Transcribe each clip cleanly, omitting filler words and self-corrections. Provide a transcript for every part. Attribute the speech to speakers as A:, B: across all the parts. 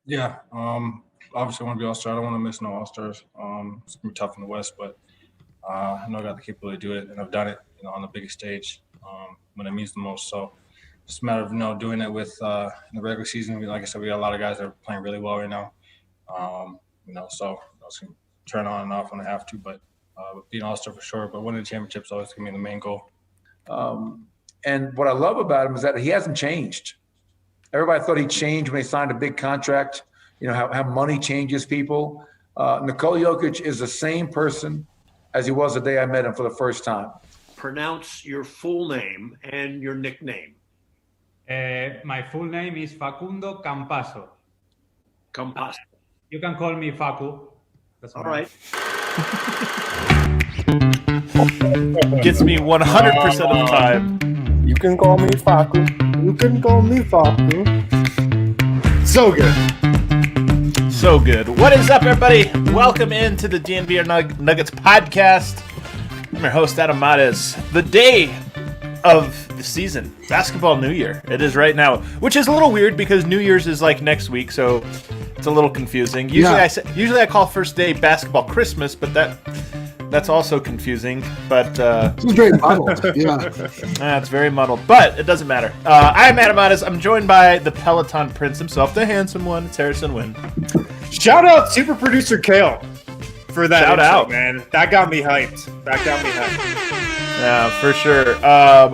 A: Yeah, obviously I want to be All-Star. I don't want to miss no All-Stars. It's going to be tough in the West, but I know I got the capability to do it, and I've done it, on the biggest stage when it means the most. So it's a matter of, doing it with in the regular season. Like I said, we got a lot of guys that are playing really well right now. So it's going to turn on and off when I have to, but being All-Star for sure. But winning the championship is always going to be the main goal.
B: And what I love about him is that he hasn't changed. Everybody thought he'd change when he signed a big contract. How money changes people. Nikola Jokic is the same person as he was the day I met him for the first time.
C: Pronounce your full name and your nickname.
D: My full name is Facundo Campazzo.
C: Campazzo.
D: You can call me Facu. That's
C: all right.
E: Gets me 100% of the time.
F: You can call me Facu. You can call me Facu.
E: So good. So good. What is up, everybody? Welcome into the DNVR Nuggets podcast. I'm your host, Adam Mares. The day of the season, Basketball New Year. It is right now, which is a little weird because New Year's is like next week, so it's a little confusing. Usually I call first day Basketball Christmas, but that's also confusing, but
F: it's very muddled.
E: It's very muddled, but it doesn't matter. I'm Adam Mares. I'm joined by the Peloton Prince himself, the handsome one. It's Harrison Wynn.
G: Shout out super producer Kale for that.
E: Shout out,
G: man. That got me hyped.
E: Yeah, for sure.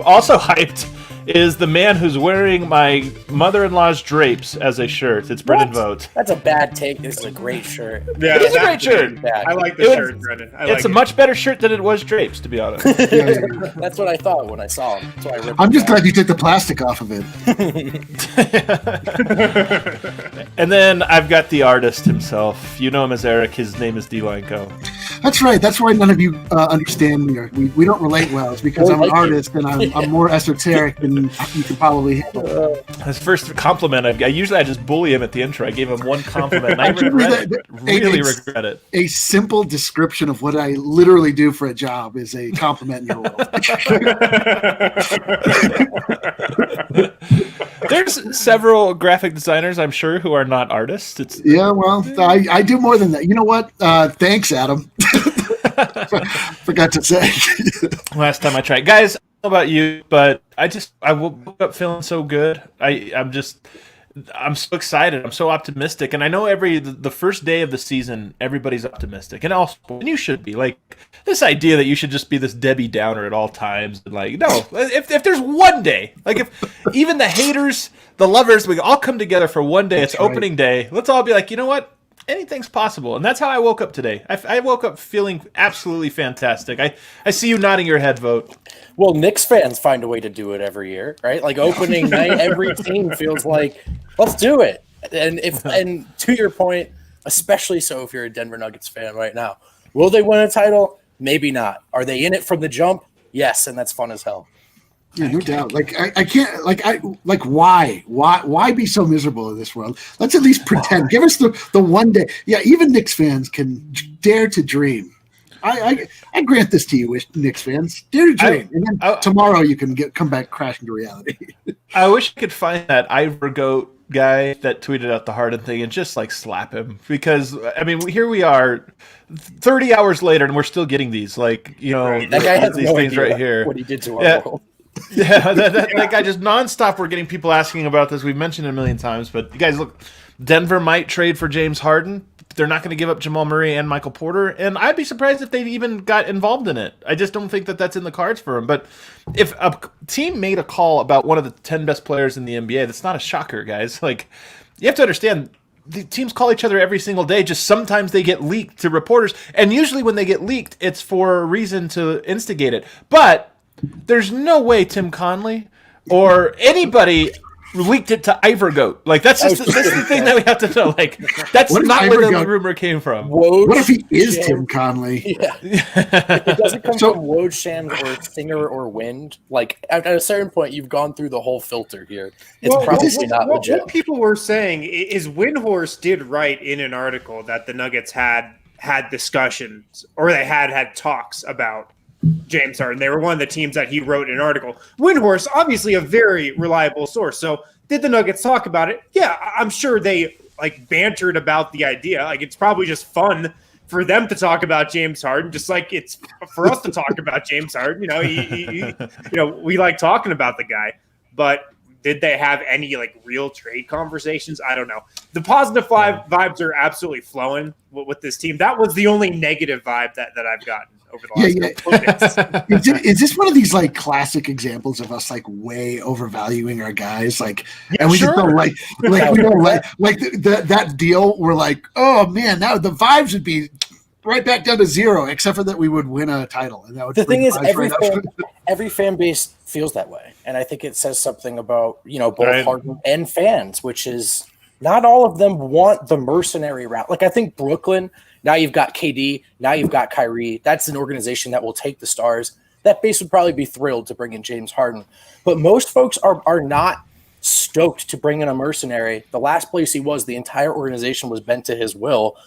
E: Also hyped is the man who's wearing my mother-in-law's drapes as a shirt. It's Brendan Vogt.
F: That's a bad take. This is a great shirt.
G: Yeah,
E: it is a great shirt.
G: I like the shirt, Brendan.
E: It's a much better shirt than it was drapes, to be honest.
F: That's what I thought when I saw him. That's why I ripped
H: I'm just glad you took the plastic off of it.
E: And then I've got the artist himself. You know him as Eric. His name is D-Line Co.
H: That's right. That's why none of you understand me. We don't relate well. It's because I'm an artist and I'm more esoteric than you can probably handle.
E: His first compliment, I just bully him at the intro. I gave him one compliment, and I regret it.
H: A simple description of what I literally do for a job is a compliment in your world.
E: There's several graphic designers, I'm sure, who are not artists.
H: I do more than that. You know what? Thanks, Adam. Forgot to say.
E: Last time I tried. Guys, I don't know about you, but I woke up feeling so good. I'm so excited. I'm so optimistic. And I know the first day of the season, everybody's optimistic. And also, and you should be. Like, this idea that you should just be this Debbie Downer at all times. And like, no, if there's one day, like if even the haters, the lovers, we all come together for one day, it's opening day. Let's all be like, you know what? Anything's possible. And that's how I woke up today. I woke up feeling absolutely fantastic. I see you nodding your head, Vogt.
F: Well, Knicks fans find a way to do it every year, right? Like opening night, every team feels like, let's do it. And to your point, especially so if you're a Denver Nuggets fan right now, will they win a title? Maybe not. Are they in it from the jump? Yes, and that's fun as hell.
H: Yeah, no doubt. Like I can't. Why be so miserable in this world? Let's at least pretend. Give us the one day. Yeah, even Knicks fans can dare to dream. I grant this to you, Knicks fans. Dare to dream, and then tomorrow you can come back crashing to reality.
E: I wish I could find that Ivor Goat guy that tweeted out the Harden thing and just like slap him, because I mean here we are 30 hours later and we're still getting these that
F: guy has
E: these things right here.
F: What he did to our world.
E: Yeah, that guy just nonstop. We're getting people asking about this. We've mentioned it a million times, but you guys look, Denver might trade for James Harden. They're not going to give up Jamal Murray and Michael Porter, and I'd be surprised if they even got involved in it. I just don't think that that's in the cards for them. But if a team made a call about one of the 10 best players in the NBA, that's not a shocker, guys. Like, you have to understand, the teams call each other every single day. Just sometimes they get leaked to reporters, and usually when they get leaked, it's for a reason to instigate it. But there's no way Tim Conley or anybody leaked it to Ivor Goat. Like, that's just that's the thing that we have to know. Like, that's not where the rumor came from.
H: What if he is Tim Conley?
F: Yeah. If it doesn't come from Woj, Shams, or Singer or Wind, like at a certain point, you've gone through the whole filter here. It's probably not legit.
G: What people were saying is Windhorst did write in an article that the Nuggets had discussions, or they had talks about James Harden. They were one of the teams that he wrote an article. Windhorst, obviously a very reliable source. So did the Nuggets talk about it? Yeah, I'm sure they like bantered about the idea. Like it's probably just fun for them to talk about James Harden, just like it's for us to talk about James Harden. You know, we like talking about the guy, but did they have any like real trade conversations? I don't know. The positive vibes are absolutely flowing with this team. That was the only negative vibe that I've gotten over the last couple
H: Is this one of these like classic examples of us like way overvaluing our guys? Like, and we just don't like we don't like that deal. We're like, oh man, now the vibes would be right back down to zero, except for that we would win a title. And that would
F: the thing is,
H: right
F: every fan base feels that way, and I think it says something about both Harden and fans, which is not all of them want the mercenary route. Like I think Brooklyn. Now you've got KD. Now you've got Kyrie. That's an organization that will take the stars. That base would probably be thrilled to bring in James Harden. But most folks are not stoked to bring in a mercenary. The last place he was, the entire organization was bent to his will.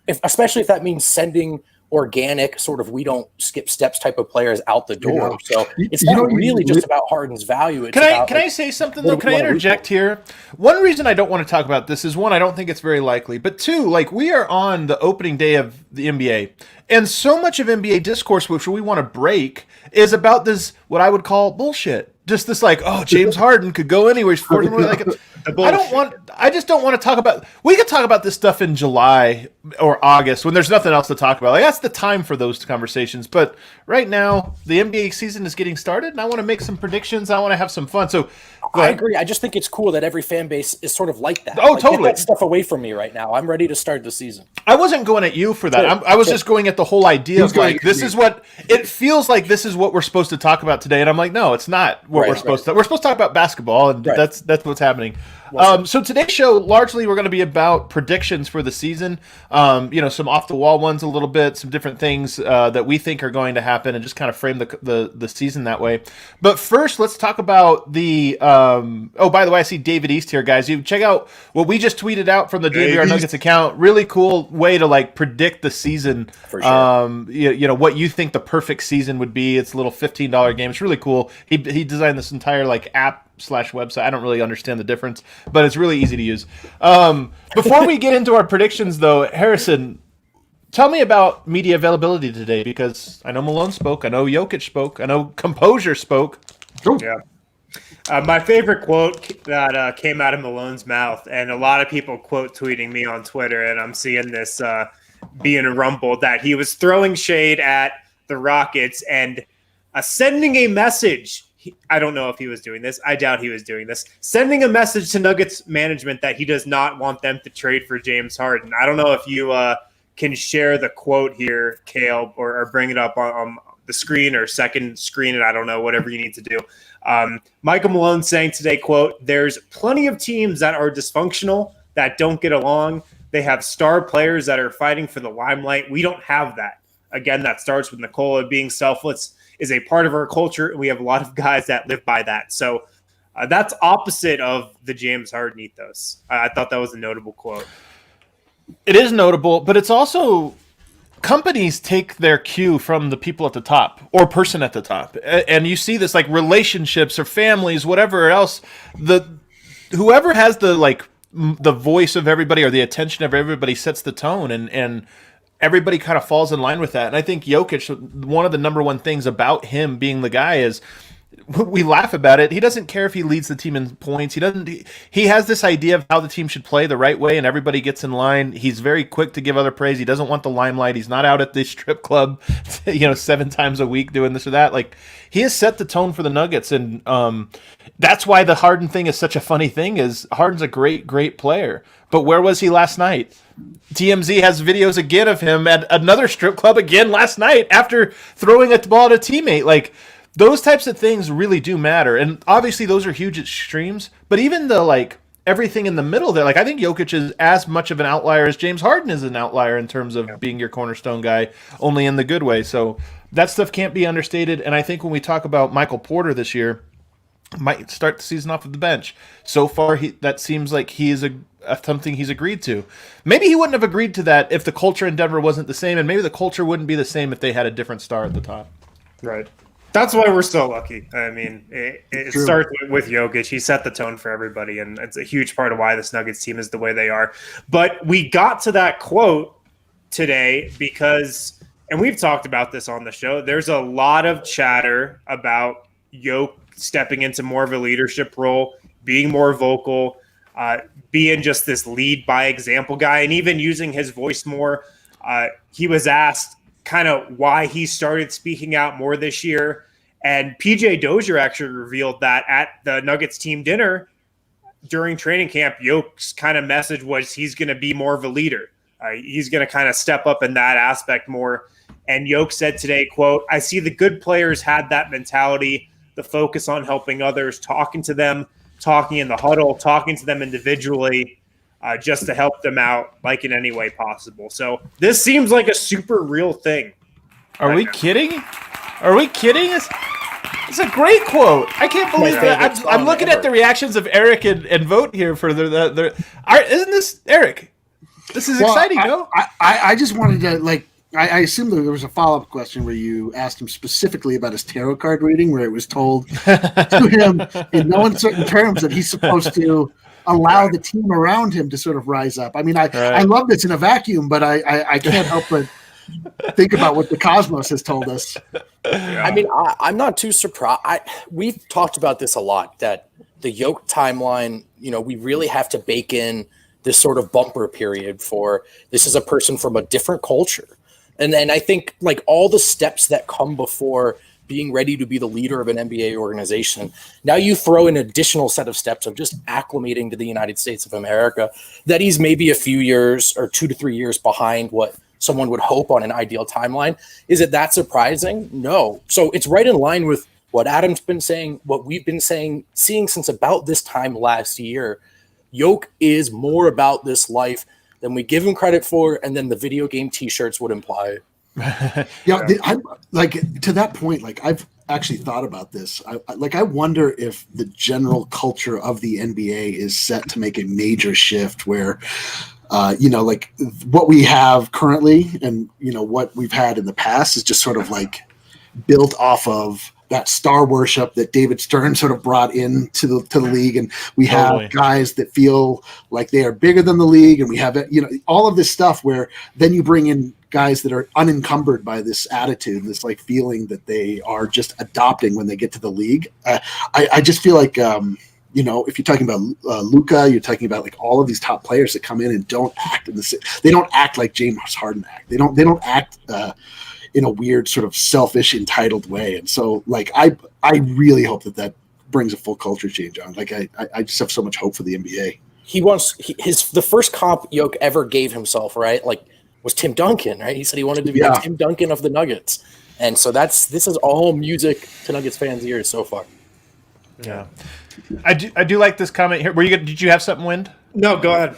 F: Especially if that means sending organic, sort of we don't skip steps type of players out the door. So it's not really just about Harden's value.
E: Can I say something though? Can I interject here? One reason I don't want to talk about this is one, I don't think it's very likely, but two, like we are on the opening day of the NBA, and so much of NBA discourse, which we want to break, is about this what I would call bullshit. Just this like, oh, James Harden could go anywhere. I just don't want to talk about. We could talk about this stuff in July or August when there's nothing else to talk about. Like that's the time for those conversations. But right now, the NBA season is getting started, and I want to make some predictions. I want to have some fun. So
F: I agree. I just think it's cool that every fan base is sort of like that.
E: Oh,
F: like,
E: totally.
F: Get that stuff away from me right now. I'm ready to start the season.
E: I wasn't going at you for that. I was just going at the whole idea of like this is what it feels like. This is what we're supposed to talk about today, and I'm like, no, it's not what we're supposed to. We're supposed to talk about basketball, and that's what's happening. So today's show, largely, we're going to be about predictions for the season. Some off the wall ones a little bit, some different things that we think are going to happen, and just kind of frame the season that way. But first, let's talk about the. By the way, I see David East here, guys. You check out what we just tweeted out from the DNVR Nuggets account. Really cool way to like predict the season. For sure. What you think the perfect season would be. It's a little $15 game. It's really cool. He designed this entire like app/website. I don't really understand the difference, but it's really easy to use. Before we get into our predictions, though, Harrison, tell me about media availability today, because I know Malone spoke, I know Jokic spoke, I know Composure spoke.
G: Yeah. My favorite quote that came out of Malone's mouth, and a lot of people quote tweeting me on Twitter, and I'm seeing this being rumbled, that he was throwing shade at the Rockets and sending a message. I don't know if he was doing this. I doubt he was doing this. Sending a message to Nuggets management that he does not want them to trade for James Harden. I don't know if you can share the quote here, Kale, or bring it up on the screen or second screen it. I don't know, whatever you need to do. Michael Malone saying today, quote, "There's plenty of teams that are dysfunctional, that don't get along. They have star players that are fighting for the limelight. We don't have that." Again, that starts with Nikola being selfless is a part of our culture, and we have a lot of guys that live by that. So that's opposite of the James Harden ethos. I thought that was a notable quote.
E: It is notable, but it's also companies take their cue from the people at the top or person at the top. And you see this like relationships or families, whatever else, whoever has the voice of everybody or the attention of everybody sets the tone, and everybody kind of falls in line with that. And I think Jokic, one of the number one things about him being the guy is, we laugh about it, he doesn't care if he leads the team in points. He has this idea of how the team should play the right way, and everybody gets in line. He's very quick to give other praise. He doesn't want the limelight. He's not out at the strip club 7 times a week doing this or that. Like, he has set the tone for the Nuggets, and that's why the Harden thing is such a funny thing. Is Harden's a great player, but where was he last night? TMZ has videos again of him at another strip club again last night after throwing a ball at a teammate. Like, those types of things really do matter. And obviously those are huge extremes, but even the everything in the middle there, I think Jokic is as much of an outlier as James Harden is an outlier in terms of being your cornerstone guy, only in the good way. So that stuff can't be understated. And I think when we talk about Michael Porter this year, might start the season off of the bench. So far, that seems like he is something he's agreed to. Maybe he wouldn't have agreed to that if the culture in Denver wasn't the same, and maybe the culture wouldn't be the same if they had a different star at the top.
G: Right. That's why we're so lucky. I mean, it
H: True.
G: starts with Jokic. He set the tone for everybody, and it's a huge part of why this Nuggets team is the way they are. But we got to that quote today because, and we've talked about this on the show, there's a lot of chatter about Jokic stepping into more of a leadership role, being more vocal, being just this lead by example guy, and even using his voice more. He was asked kind of why he started speaking out more this year. And PJ Dozier actually revealed that at the Nuggets team dinner during training camp, Jokic's kind of message was he's going to be more of a leader. He's going to kind of step up in that aspect more. And Jokic said today, quote, "I see the good players had that mentality, the focus on helping others, talking to them, talking in the huddle, talking to them individually, just to help them out like in any way possible." So this seems like a super real thing.
E: Are we kidding? Are we kidding? It's a great quote. I can't believe that. I'm looking at the reactions of Eric and Vote here for isn't this Eric? This is exciting, no?
H: I just wanted to I assume there was a follow-up question where you asked him specifically about his tarot card reading, where it was told to him in no uncertain terms that he's supposed to allow the team around him to sort of rise up. I mean, I love this in a vacuum, but I can't help but think about what the cosmos has told us.
F: I mean, I'm not too surprised. We've talked about this a lot, that the Jokic timeline, we really have to bake in this sort of bumper period for this is a person from a different culture. And then I think like all the steps that come before being ready to be the leader of an NBA organization, now you throw an additional set of steps of just acclimating to the United States of America, that he's maybe a few years or 2 to 3 years behind what someone would hope on an ideal timeline. Is it that surprising? No. So it's right in line with what Adam's been saying, what we've been seeing since about this time last year. Jokic is more about this life than we give him credit for, and then the video game T-shirts would imply.
H: I'm like, to that point, like I've actually thought about this. I wonder if the general culture of the NBA is set to make a major shift where, like what we have currently and what we've had in the past is just sort of like built off of that star worship that David Stern sort of brought into the league. And we have guys that feel like they are bigger than the league. And we have, all of this stuff where then you bring in guys that are unencumbered by this attitude, this like feeling that they are just adopting when they get to the league. I just feel like, if you're talking about Luka, you're talking about like all of these top players that come in and don't act they don't act like James Harden act. They don't act, in a weird sort of selfish, entitled way. And so like, I really hope that brings a full culture change on. Like, I just have so much hope for the NBA.
F: The first comp Jokic ever gave himself, right? Like was Tim Duncan, right? He said he wanted to be the Tim Duncan of the Nuggets. And so this is all music to Nuggets fans' ears so far.
E: Yeah. I do like this comment here. Did you have something, Wind?
G: No, go ahead.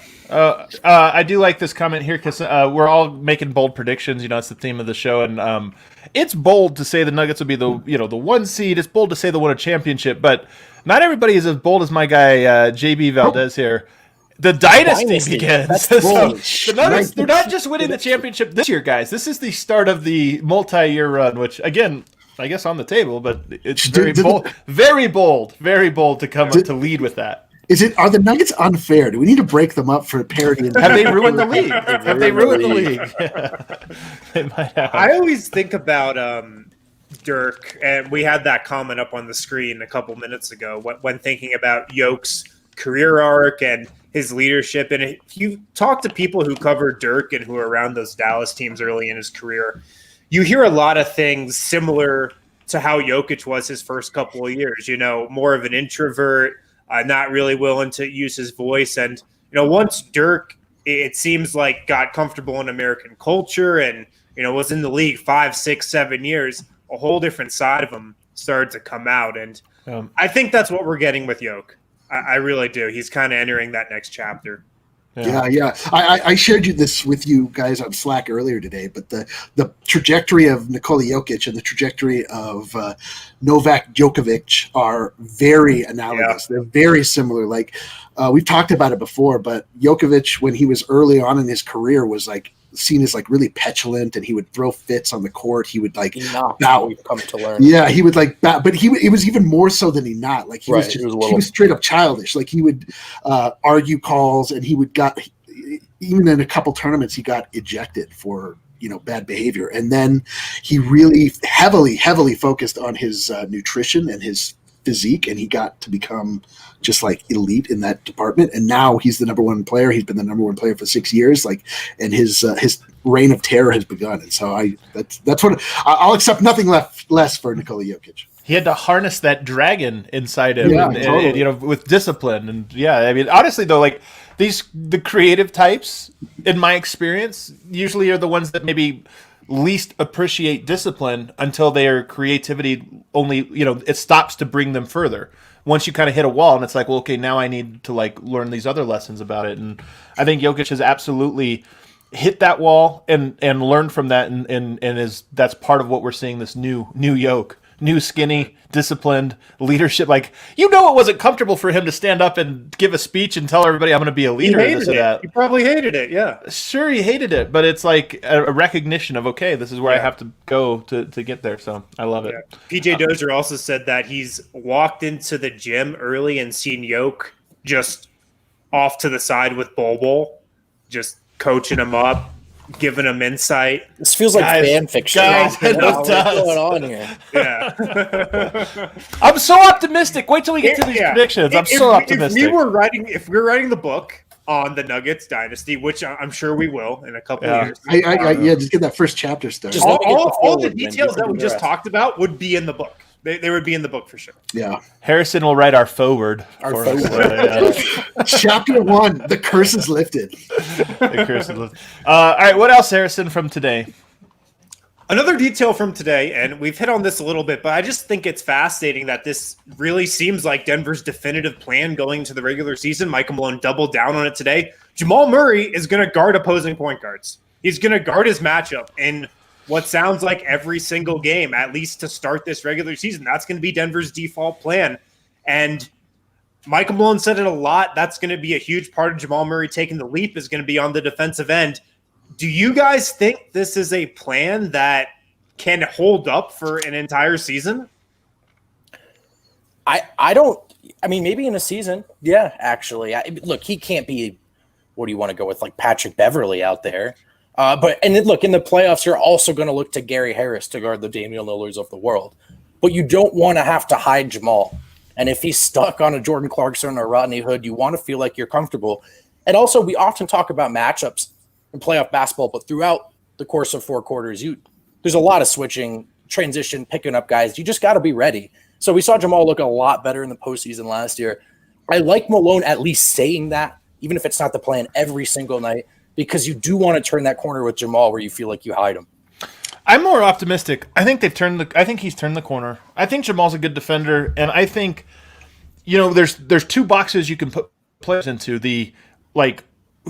E: I do like this comment here because we're all making bold predictions. It's the theme of the show, and it's bold to say the Nuggets will be the the 1 seed. It's bold to say they'll win a championship, but not everybody is as bold as my guy JB Valdez here. The dynasty begins. So the Nuggets, they're not just winning the championship this year, guys. This is the start of the multi-year run, which again, I guess on the table, but it's very bold to come up to lead with that.
H: Are the Nuggets unfair? Do we need to break them up for parity?
E: Have they ruined the league? Have they ruined the league? They might have.
G: I always think about Dirk, and we had that comment up on the screen a couple minutes ago when thinking about Jokic's career arc and his leadership. And if you talk to people who cover Dirk and who are around those Dallas teams early in his career, you hear a lot of things similar to how Jokic was his first couple of years. More of an introvert, not really willing to use his voice. And, once Dirk, it seems like, got comfortable in American culture and, was in the league 5, 6, 7 years, a whole different side of him started to come out. And I think that's what we're getting with Jokic. I really do. He's kind of entering that next chapter.
H: Yeah. I shared this with you guys on Slack earlier today, but the trajectory of Nikola Jokic and the trajectory of Novak Djokovic are very analogous. Yeah. They're very similar. Like we've talked about it before, but Djokovic, when he was early on in his career, was like seen as like really petulant, and he would throw fits on the court. He would like
F: Not
H: bow.
F: we've come to learn.
H: Yeah, he would like bow, but it was even more so than he not. Like he
F: Right,
H: was just,
F: he was a
H: he
F: little-
H: was straight up childish. Like he would argue calls, and he would even in a couple tournaments he got ejected for bad behavior. And then he really heavily focused on his nutrition and his physique, and he got to become just like elite in that department. And now he's the number one player. He's been the number one player for 6 years. Like, and his reign of terror has begun. And so that's what I'll accept nothing less for Nikola Jokic.
E: He had to harness that dragon inside him,
H: Yeah,
E: and,
H: totally.
E: with discipline. And I mean, honestly though, like the creative types, in my experience, usually are the ones that maybe least appreciate discipline until their creativity only, it stops to bring them further. Once you kind of hit a wall, and it's like, well, okay, now I need to like learn these other lessons about it. And I think Jokic has absolutely hit that wall and learned from that, and that's part of what we're seeing, this new yoke. New skinny, disciplined leadership. Like, it wasn't comfortable for him to stand up and give a speech and tell everybody I'm going to be a leader.
G: He hated
E: and this
G: it.
E: or that.
G: He probably hated it. Yeah.
E: Sure, he hated it, but it's like a recognition of, okay, this is where I have to go to get there. So I love it.
G: Yeah. PJ Dozier also said that he's walked into the gym early and seen Yoke just off to the side with Bol Bol, just coaching him up, giving him insight.
F: This feels like fan fiction.
E: Guys, it
F: What's
E: does.
F: going on here?
G: Yeah.
E: I'm so optimistic. Wait till we get to these predictions. I'm so optimistic.
G: If we're writing the book on the Nuggets dynasty, which I'm sure we will in a couple of years,
H: Just get that first chapter started.
F: Just let me get the
G: all the
F: forward,
G: details
F: then
G: that we
F: do the
G: just
F: rest.
G: talked about would be in the book. They would be in the book for sure.
H: Yeah.
E: Harrison will write our forward.
F: Our
E: for us.
F: forward.
H: Chapter 1, the curse is lifted.
E: The curse is all right, what else, Harrison, from today?
G: Another detail from today, and we've hit on this a little bit, but I just think it's fascinating that this really seems like Denver's definitive plan going into the regular season. Michael Malone doubled down on it today. Jamal Murray is going to guard opposing point guards. He's going to guard his matchup in what sounds like every single game, at least to start this regular season. That's going to be Denver's default plan. And Michael Malone said it a lot. That's going to be a huge part of Jamal Murray taking the leap, is going to be on the defensive end. Do you guys think this is a plan that can hold up for an entire season?
F: I don't. I mean, maybe in a season. Yeah, actually. Look, he can't be. What do you want to go with, like Patrick Beverley out there? But in the playoffs, you're also going to look to Gary Harris to guard the Damian Lillards of the world. But you don't want to have to hide Jamal. And if he's stuck on a Jordan Clarkson or Rodney Hood, you want to feel like you're comfortable. And also, we often talk about matchups in playoff basketball, but throughout the course of 4 quarters, there's a lot of switching, transition, picking up guys. You just got to be ready. So we saw Jamal look a lot better in the postseason last year. I like Malone at least saying that, even if it's not the plan every single night, because you do want to turn that corner with Jamal where you feel like you hide him.
E: I'm more optimistic. I think he's turned the corner. I think Jamal's a good defender, and I think there's 2 boxes you can put players into: the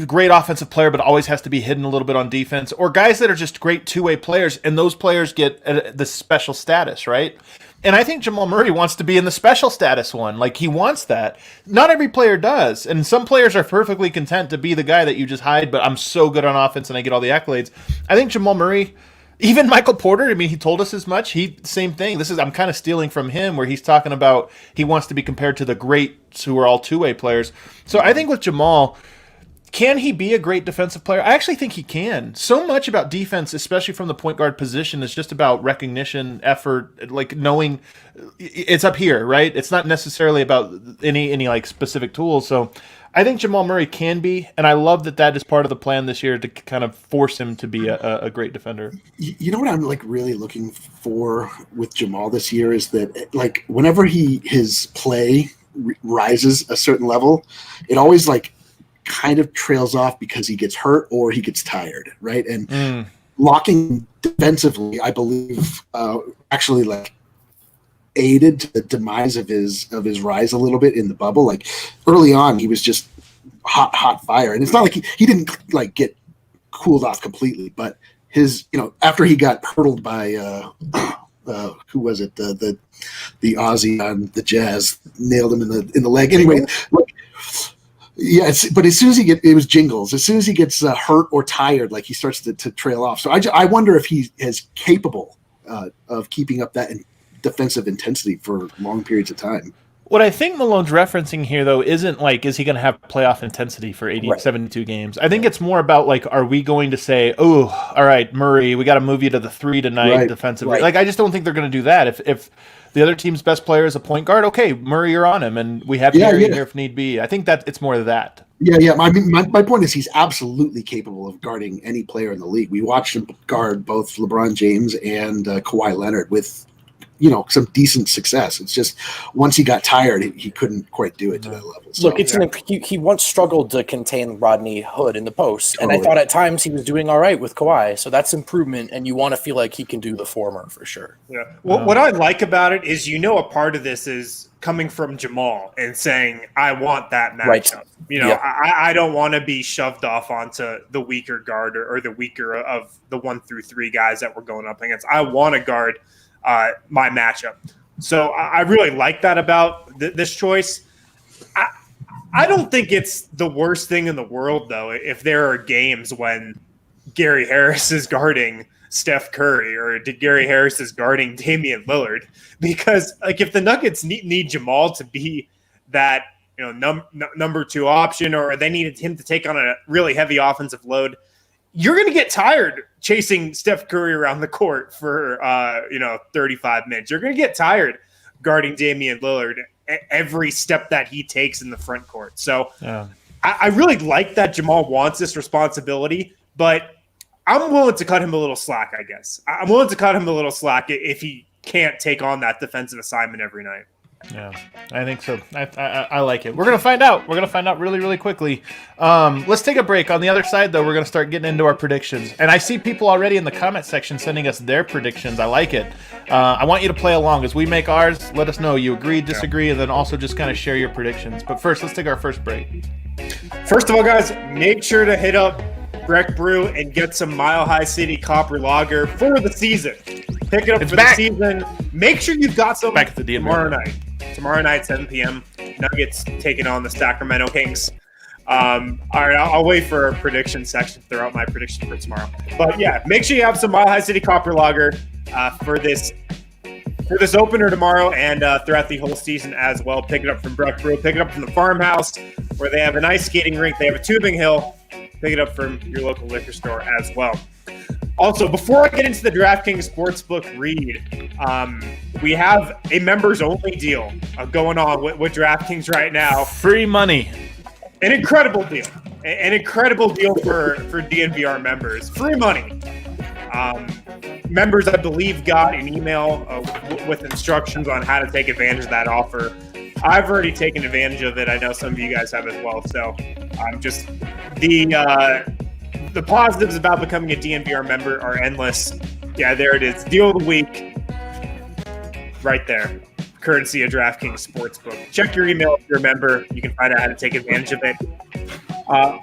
E: great offensive player but always has to be hidden a little bit on defense, or guys that are just great two-way players, and those players get the special status, right? And I think Jamal Murray wants to be in the special status one. Like, he wants that. Not every player does. And some players are perfectly content to be the guy that you just hide, but I'm so good on offense and I get all the accolades. I think Jamal Murray, even Michael Porter, I mean, he told us as much. Same thing. I'm kind of stealing from him, where he's talking about he wants to be compared to the greats who are all two-way players. So I think with Jamal, can he be a great defensive player? I actually think he can. So much about defense, especially from the point guard position, is just about recognition, effort, like knowing it's up here, right? It's not necessarily about any like specific tools. So I think Jamal Murray can be, and I love that is part of the plan this year to kind of force him to be a great defender.
H: You know what I'm like really looking for with Jamal this year is that, like, whenever his play rises a certain level, it always like kind of trails off because he gets hurt or he gets tired, right? And locking defensively, I believe, actually like aided to the demise of his rise a little bit in the bubble. Like, early on, he was just hot fire, and it's not like he didn't like get cooled off completely, but his after he got hurdled by who was it, the Aussie on the Jazz, nailed him in the leg. Anyway, like, Yeah, but as soon as it was Jingles. As soon as he gets hurt or tired, like he starts to trail off. So I wonder if he is capable of keeping up that defensive intensity for long periods of time.
E: What I think Malone's referencing here, though, isn't like, is he going to have playoff intensity for 72 games? I think it's more about, like, are we going to say, oh, all right, Murray, we got to move you to the 3 tonight defensively.
F: Right.
E: Like, I just don't think they're going to do that. If the other team's best player is a point guard, okay, Murray, you're on him, and we have Harry here if need be. I think that it's more of that.
H: Yeah. My point is he's absolutely capable of guarding any player in the league. We watched him guard both LeBron James and Kawhi Leonard with some decent success. It's just once he got tired, he couldn't quite do it to that level. So,
F: Look, he once struggled to contain Rodney Hood in the post, and I thought at times he was doing all right with Kawhi. So that's improvement, and you want to feel like he can do the former for sure.
G: Yeah. Well, what I like about it is, a part of this is coming from Jamal and saying, I want that matchup.
F: Right.
G: I don't want to be shoved off onto the weaker guard or the weaker of the 1 through 3 guys that we're going up against. I want to guard my matchup. So I really like that about this choice. I don't think it's the worst thing in the world, though, if there are games when Gary Harris is guarding Steph Curry or Gary Harris is guarding Damian Lillard, because like if the Nuggets need Jamal to be that number 2 option, or they needed him to take on a really heavy offensive load, you're going to get tired chasing Steph Curry around the court for 35 minutes. You're going to get tired guarding Damian Lillard every step that he takes in the front court. So I really like that Jamal wants this responsibility, but I'm willing to cut him a little slack, I guess. I'm willing to cut him a little slack if he can't take on that defensive assignment every night.
E: Yeah, I think so. I like it. We're going to find out. We're going to find out really, really quickly. Let's take a break. On the other side, though, we're going to start getting into our predictions. And I see people already in the comment section sending us their predictions. I like it. I want you to play along. As we make ours, let us know you agree, disagree, and then also just kind of share your predictions. But first, let's take our first break.
G: First of all, guys, make sure to hit up Breck Brew and get some Mile High City Copper Lager for the season. Pick it up for the season. Make sure you've got some
E: back at the DNVR
G: tomorrow night. Tomorrow night, 7 p.m. Nuggets taking on the Sacramento Kings. All right, I'll wait for a prediction section to throw out my prediction for tomorrow. But yeah, make sure you have some Mile High City Copper Lager for this opener tomorrow and throughout the whole season as well. Pick it up from Breck Brew. Pick it up from the farmhouse where they have an ice skating rink. They have a tubing hill. Pick it up from your local liquor store as well. Also, before I get into the DraftKings Sportsbook read, we have a members-only deal going on with DraftKings right now.
E: Free money.
G: An incredible deal. An incredible deal for DNVR members. Free money. Members, I believe, got an email with instructions on how to take advantage of that offer. I've already taken advantage of it. I know some of you guys have as well. So just the positives about becoming a DNVR member are endless. Yeah, there it is. Deal of the week. Right there. Courtesy of DraftKings Sportsbook. Check your email if you're a member. You can find out how to take advantage of it.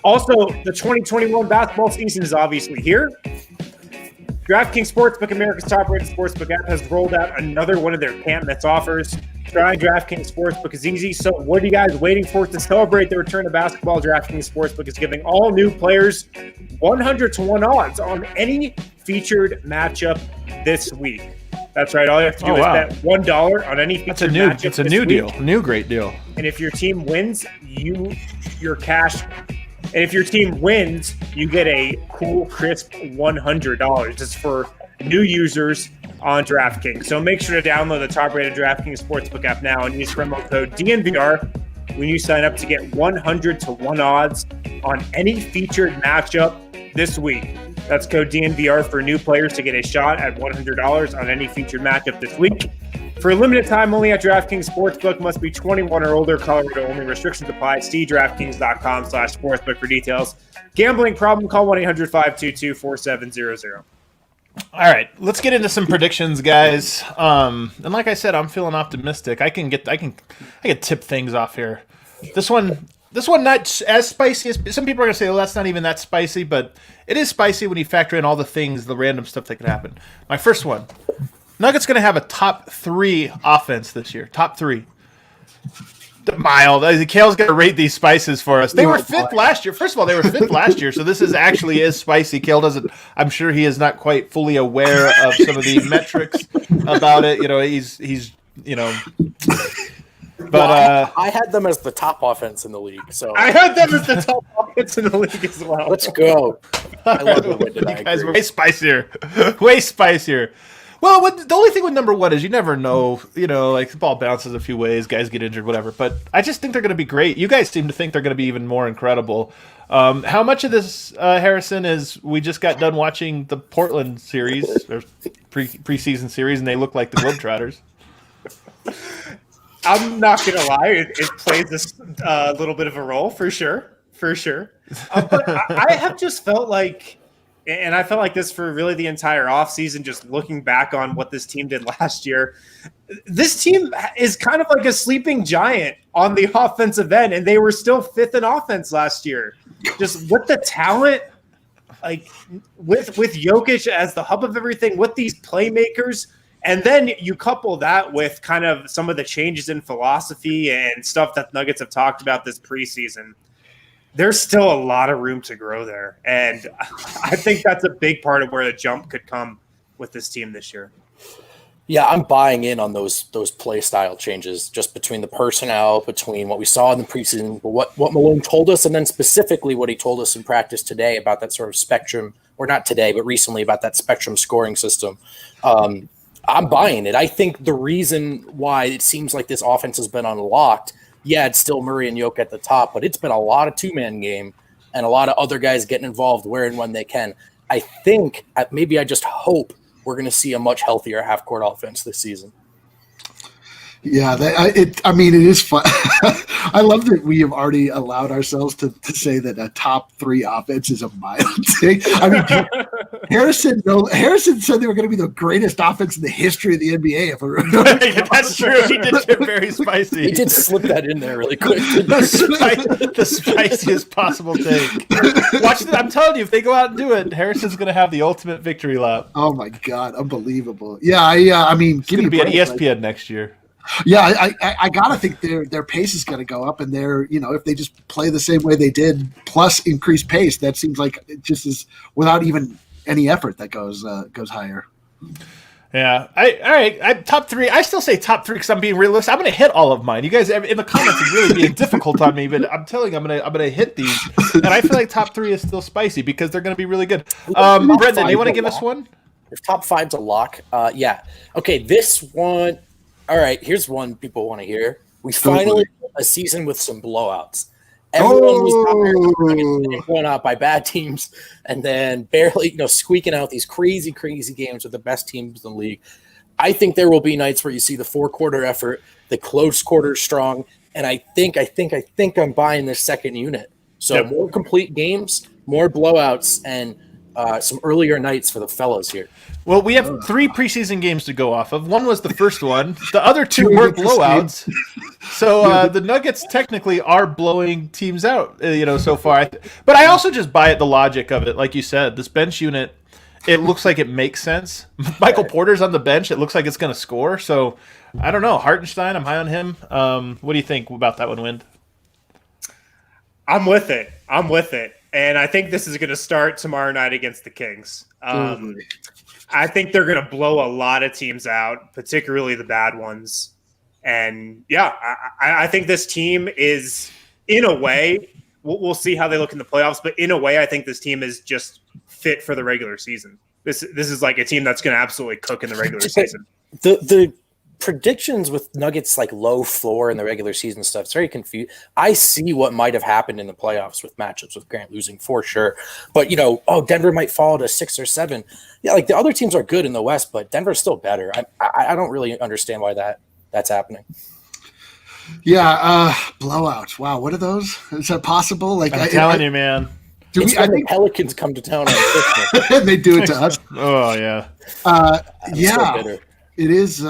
G: Also, the 2021 basketball season is obviously here. DraftKings Sportsbook, America's top-rated sportsbook app, has rolled out another one of their can't-miss offers. Trying DraftKings Sportsbook is easy, so what are you guys waiting for to celebrate the return of basketball? DraftKings Sportsbook is giving all new players 100-1 odds on any featured matchup this week. That's right. All you have to do is bet $1 on any featured matchup.
E: It's a new deal. New great deal.
G: And if your team wins, your cash. And if your team wins, you get a cool, crisp $100. It's for new users on DraftKings. So make sure to download the top-rated DraftKings Sportsbook app now and use promo code DNVR when you sign up to get 100-1 odds on any featured matchup this week. That's code DNVR for new players to get a shot at $100 on any featured matchup this week. For a limited time only at DraftKings Sportsbook, must be 21 or older. Colorado only. Restrictions apply. See DraftKings.com/sportsbook for details. Gambling problem? Call 1-800-522-4700.
E: All right, let's get into some predictions, guys. And like I said, I'm feeling optimistic. I can tip things off here. This one not as spicy as some people are gonna say. Well, that's not even that spicy, but it is spicy when you factor in all the things, the random stuff that could happen. My first one. Nuggets going to have a top 3 offense this year. Top 3. Mild. Kale's going to rate these spices for us. They were fifth last year. First of all, they were fifth last year, so this is actually is spicy. Kale doesn't. I'm sure he is not quite fully aware of some of the metrics about it. He's But
F: well, I had them as the top offense in the league. So
G: I had them as the top offense in the league as well.
F: Let's go. I love the way
E: you guys were way spicier. Way spicier. Well, the only thing with number one is you never know. Like the ball bounces a few ways, guys get injured, whatever. But I just think they're going to be great. You guys seem to think they're going to be even more incredible. How much of this, Harrison, is we just got done watching the Portland series, or preseason series, and they look like the Globetrotters?
G: I'm not going to lie. It plays a little bit of a role for sure. But I have just felt like, and I felt like this for really the entire offseason, just looking back on what this team did last year. This team is kind of like a sleeping giant on the offensive end, and they were still fifth in offense last year. Just with the talent, like with Jokic as the hub of everything, with these playmakers, and then you couple that with kind of some of the changes in philosophy and stuff that Nuggets have talked about this preseason. There's still a lot of room to grow there. And I think that's a big part of where the jump could come with this team this year.
F: Yeah, I'm buying in on those play style changes, just between the personnel, between what we saw in the preseason, what Malone told us, and then specifically what he told us in practice today about that sort of spectrum, or not today, but recently about that spectrum scoring system. I'm buying it. I think the reason why it seems like this offense has been unlocked, yeah, it's still Murray and Jokic at the top, but it's been a lot of two-man game and a lot of other guys getting involved where and when they can. I think, maybe I just hope we're going to see a much healthier half-court offense this season.
H: Yeah, it is fun. I love that we have already allowed ourselves to say that a top three offense is a mild thing. I mean, Harrison said they were going to be the greatest offense in the history of the NBA.
E: That's true. He did get very spicy.
F: He did slip that in there really quick.
E: The spiciest possible take. Watch it. I'm telling you, if they go out and do it, Harrison's going to have the ultimate victory lap.
H: Oh my God, unbelievable! Yeah, I mean,
E: it's going to be on ESPN next year.
H: Yeah, I gotta think their pace is gonna go up, and if they just play the same way they did plus increased pace, that seems like it just is without even any effort that goes higher.
E: Yeah. All right. Top three. I still say top three because I'm being realistic. I'm going to hit all of mine. You guys in the comments are really being difficult on me, but I'm telling you, I'm going to hit these, and I feel like top three is still spicy because they're going to be really good. Brendan, do you want to give us one?
F: If top five's a lock, yeah. Okay, this one. All right, here's one people want to hear. We finally had a season with some blowouts. Everyone was blown out by bad teams, and then barely, squeaking out these crazy, crazy games with the best teams in the league. I think there will be nights where you see the 4-quarter effort, the close quarters strong, and I think I'm buying this second unit. So more complete games, more blowouts, and some earlier nights for the fellows here.
E: Well, we have 3 preseason games to go off of. One was the first one. The other 2 were blowouts. So the Nuggets technically are blowing teams out, so far. But I also just buy it, the logic of it. Like you said, this bench unit, it looks like it makes sense. Michael Porter's on the bench. It looks like it's going to score. So I don't know. Hartnstein, I'm high on him. What do you think about that one, Wind?
G: I'm with it. And I think this is going to start tomorrow night against the Kings. I think they're going to blow a lot of teams out, particularly the bad ones. And, yeah, I think this team is, in a way, we'll see how they look in the playoffs, but in a way, I think this team is just fit for the regular season. This is like a team that's going to absolutely cook in the regular season.
F: The predictions with Nuggets like low floor in the regular season stuff, it's very confused. I see what might have happened in the playoffs with matchups with Grant losing for sure. But, Denver might fall to 6 or 7. Yeah, like the other teams are good in the West, but Denver's still better. I don't really understand why that's happening.
H: Yeah, blowouts. Wow, what are those? Is that possible? Like
E: I'm telling you, man.
F: It's when the Pelicans come to town on Christmas.
H: And they do it to us.
E: Oh, yeah.
H: Yeah, it is.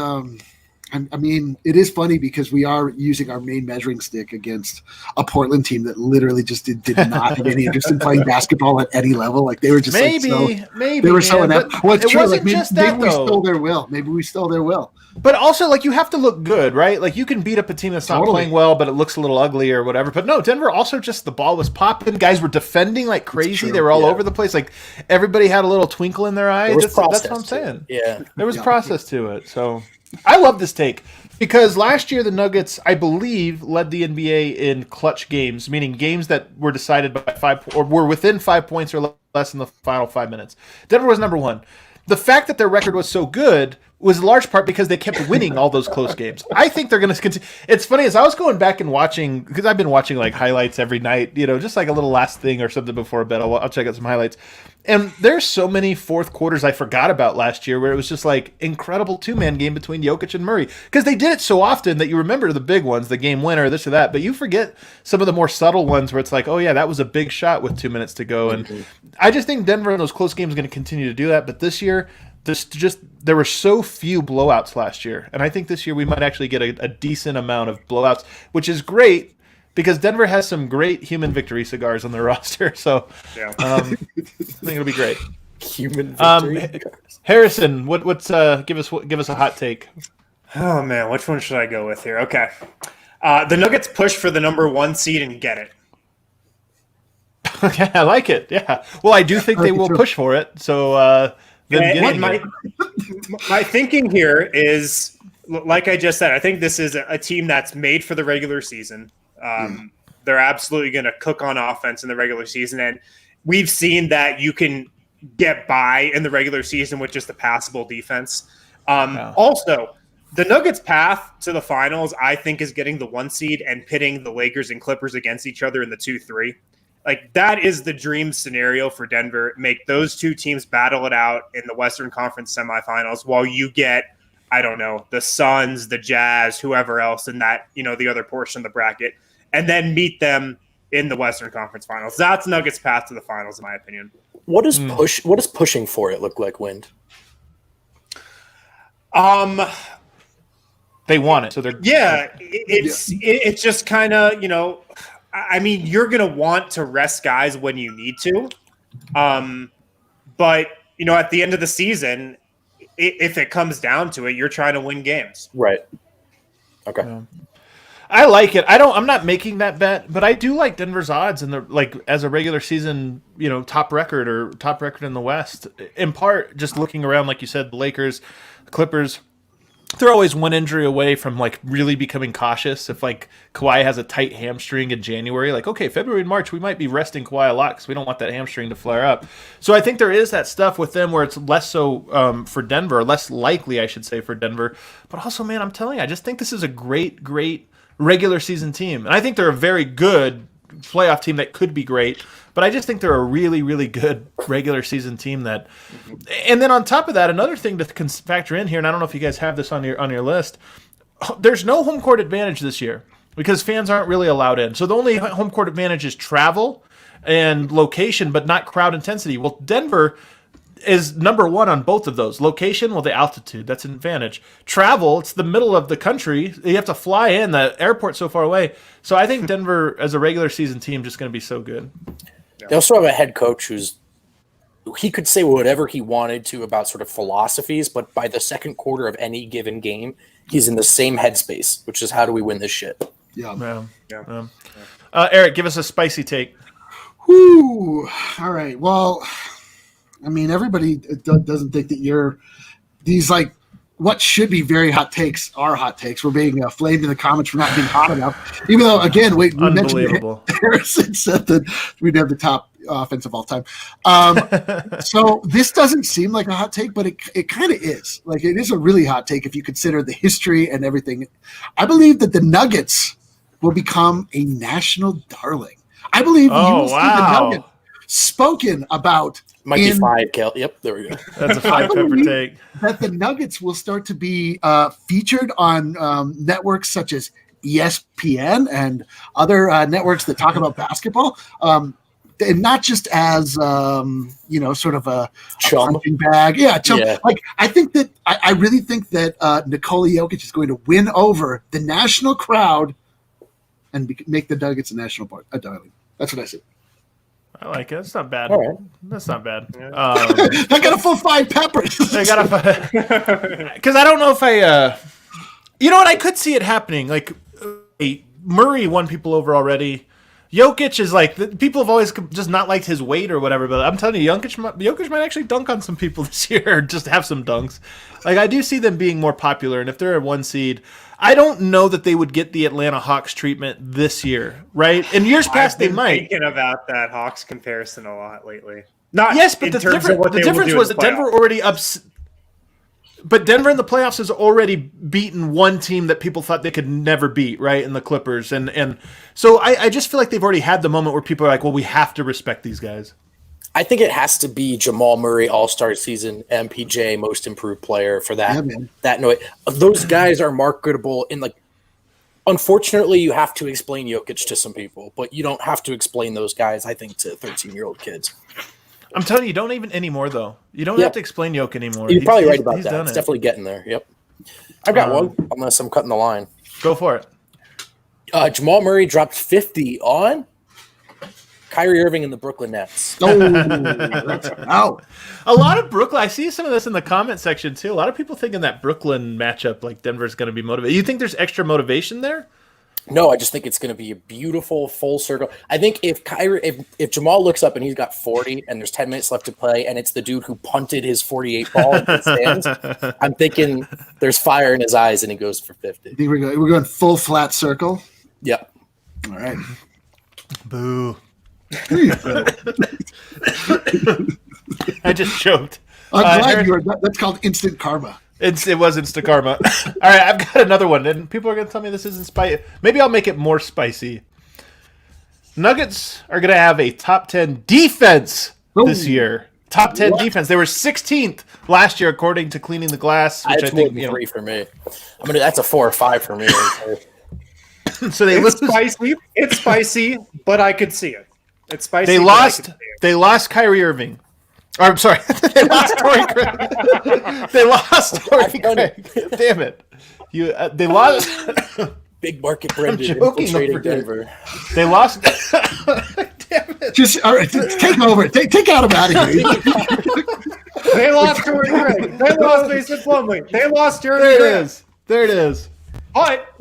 H: I mean, it is funny because we are using our main measuring stick against a Portland team that literally just did not have any interest in playing basketball at any level. Like they were just
E: maybe
H: they were so inept. Well, it's
E: it
H: true.
E: wasn't
H: Like maybe,
E: just that,
H: maybe we
E: though.
H: stole their will. Maybe we stole their will.
E: But also, like, you have to look good, right? Like, you can beat up a team that's not playing well, but it looks a little ugly or whatever. But no, Denver also just, the ball was popping. Guys were defending like crazy. They were all over the place. Like, everybody had a little twinkle in their eye. That's what I'm saying.
F: Yeah.
E: There was process to it. So, I love this take. Because last year, the Nuggets, I believe, led the NBA in clutch games, meaning games that were decided by 5 or were within 5 points or less in the final 5 minutes. Denver was number 1. The fact that their record was so good was in large part because they kept winning all those close games. I think they're going to continue. It's funny, as I was going back and watching, because I've been watching like highlights every night, just like a little last thing or something before bed. I'll check out some highlights. And there's so many fourth quarters I forgot about last year where it was just like incredible two-man game between Jokic and Murray. Because they did it so often that you remember the big ones, the game winner, this or that, but you forget some of the more subtle ones where it's like, oh yeah, that was a big shot with 2 minutes to go. And I just think Denver in those close games is going to continue to do that. But this year, there were so few blowouts last year, and I think this year we might actually get a decent amount of blowouts, which is great because Denver has some great human victory cigars on their roster. So, I think it'll be great.
F: Human victory.
E: Harrison, what's give us a hot take?
G: Oh man, which one should I go with here? Okay, the Nuggets push for the number 1 seed and get it.
E: Yeah, I like it. Yeah. Well, I do think they will push for it. So.
G: My thinking here is, like I just said, I think this is a team that's made for the regular season. They're absolutely going to cook on offense in the regular season, and we've seen that you can get by in the regular season with just a passable defense. Also, the Nuggets' path to the finals, I think, is getting the 1 seed and pitting the Lakers and Clippers against each other in the 2-3. Like, that is the dream scenario for Denver. Make those two teams battle it out in the Western Conference semifinals while you get, I don't know, the Suns, the Jazz, whoever else in that, the other portion of the bracket, and then meet them in the Western Conference finals. That's Nuggets' path to the finals, in my opinion.
F: What does pushing for it look like, Wind?
E: They want it, so they're
G: it's just kind of, I mean, you're going to want to rest guys when you need to. But, at the end of the season, if it comes down to it, you're trying to win games.
F: Right. Okay.
E: I like it. I'm not making that bet, but I do like Denver's odds as a regular season, top record in the West. In part, just looking around, like you said, the Lakers, the Clippers, they're always one injury away from really becoming cautious. If Kawhi has a tight hamstring in January, okay, February and March, we might be resting Kawhi a lot because we don't want that hamstring to flare up. So I think there is that stuff with them where it's less so for Denver, less likely, I should say, for Denver. But also, man, I'm telling you, I just think this is a great regular season team. And I think they're a very good playoff team that could be great. But I just think they're a really, really good regular season team that. And then on top of that, another thing to factor in here, and I don't know if you guys have this on your list, there's no home court advantage this year because fans aren't really allowed in. So the only home court advantage is travel and location, but not crowd intensity. Well, Denver is number 1 on both of those. Location, well, the altitude, that's an advantage. Travel, it's the middle of the country. You have to fly in. The airport's so far away. So I think Denver, as a regular season team, just going to be so good.
F: They also have a head coach he could say whatever he wanted to about sort of philosophies, but by the second quarter of any given game, he's in the same headspace, which is how do we win this shit?
H: Yeah.
E: Eric, give us a spicy take.
H: Whoo! All right. Well, I mean, everybody doesn't think that these what should be very hot takes are hot takes. We're being flamed in the comments for not being hot enough. Even though, again, we mentioned Harrison said that we'd have the top offense of all time. So this doesn't seem like a hot take, but it kind of is. It is a really hot take if you consider the history and everything. I believe that the Nuggets will become a national darling. I believe you will see the Nuggets spoken about.
F: Might be 5, Kel. Yep, there we go.
E: That's a 5 pepper take.
H: That the Nuggets will start to be featured on networks such as ESPN and other networks that talk about basketball. and not just as sort of a
F: Chum.
H: punching bag. Yeah, chum.
F: Yeah.
H: Like I think that I really think that Nikola Jokic is going to win over the national crowd and make the Nuggets a national darling. That's what I see.
E: I like it. That's not bad.
F: All right.
E: That's not bad.
H: I got a full 5 peppers.
E: I gotta, because I don't know if I, you know what? I could see it happening. Like Murray won people over already. Jokic is like people have always just not liked his weight or whatever. But I'm telling you, Jokic might actually dunk on some people this year. Just have some dunks. Like I do see them being more popular, and if they're a 1 seed, I don't know that they would get the Atlanta Hawks treatment this year, right? In years past, they might.
G: Thinking about that Hawks comparison a lot lately. Not
E: yes, but
G: in
E: the
G: terms of what they will
E: difference
G: do
E: was
G: in
E: that
G: the
E: Denver
G: playoffs.
E: already but Denver in the playoffs has already beaten one team that people thought they could never beat, right? In the Clippers, and so I just feel like they've already had the moment where people are like, well, we have to respect these guys.
F: I think it has to be Jamal Murray All-Star season, MPJ Most Improved Player for that.
H: Yeah, man.
F: That noise. Those guys are marketable in like. Unfortunately, you have to explain Jokic to some people, but you don't have to explain those guys. I think to 13-year-old kids.
E: I'm telling you, don't even anymore though. You don't have to explain Jokic anymore.
F: You're probably right about
E: he's
F: that.
E: done
F: It's
E: it.
F: definitely getting there. Yep. I've got one, unless I'm cutting the line.
E: Go for it.
F: Jamal Murray dropped 50 on Kyrie Irving and the Brooklyn Nets.
H: Oh,
E: A lot of Brooklyn. I see some of this in the comment section too. A lot of people thinking that Brooklyn matchup, like Denver's going to be motivated. You think there's extra motivation there?
F: No, I just think it's going to be a beautiful full circle. I think if Jamal looks up and he's got 40 and there's 10 minutes left to play and it's the dude who punted his 48 ball in the stands, I'm thinking there's fire in his eyes and he goes for 50.
H: I think we're going full flat circle.
F: Yep.
H: All right.
E: Boo. I just choked.
H: I'm glad
E: Aaron-
H: you were. That's called instant karma.
E: It was Insta Karma. All right, I've got another one, and people are going to tell me this isn't spicy. Maybe I'll make it more spicy. Nuggets are going to have a top 10 defense this year. Top 10 defense. They were 16th last year, according to Cleaning the Glass, which
F: That's
E: I think
F: more than 3 for me. That's a 4 or 5 for me.
E: So they
G: It's
E: lose.
G: spicy. It's spicy, but I could see it. It's spicy.
E: They
G: but I
E: lost.
G: could see it.
E: They lost Kyrie Irving. Or, I'm sorry. They lost Torrey Craig. They lost Torrey Craig. Damn it. They lost.
F: Big market Brendan
E: joking
F: infiltrating
E: over here.
F: Denver.
E: They lost. Damn it.
H: Just all right, take over. Take Adam out of here.
G: They lost Torrey Craig. They lost Mason Plumlee. They lost Jeremy
E: There it
G: Grant.
E: is. There it is.
G: But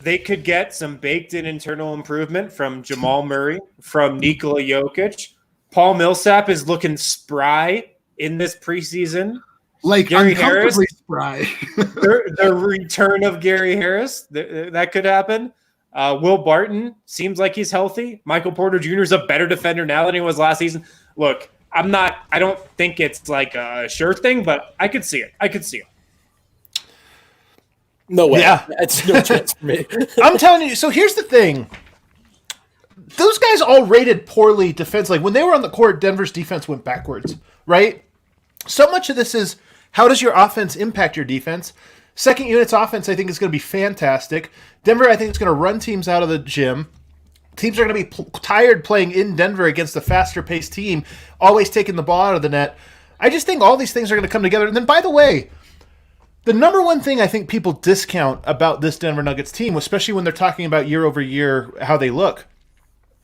G: they could get some baked-in internal improvement from Jamal Murray, from Nikola Jokic. Paul Millsap is looking spry in this preseason.
H: Like
G: Gary
H: uncomfortably spry.
G: The return of Gary Harris, that could happen. Will Barton seems like he's healthy. Michael Porter Jr. is a better defender now than he was last season. Look, I don't think it's like a sure thing, but I could see it.
F: No way.
E: Yeah.
F: That's no chance for me.
E: I'm telling you. So here's the thing. Those guys all rated poorly defensively. When they were on the court, Denver's defense went backwards, right? So much of this is how does your offense impact your defense? Second unit's offense, I think, is going to be fantastic. Denver, I think, is going to run teams out of the gym. Teams are going to be tired playing in Denver against a faster-paced team, always taking the ball out of the net. I just think all these things are going to come together. And then, by the way, the number one thing I think people discount about this Denver Nuggets team, especially when they're talking about year over year how they look,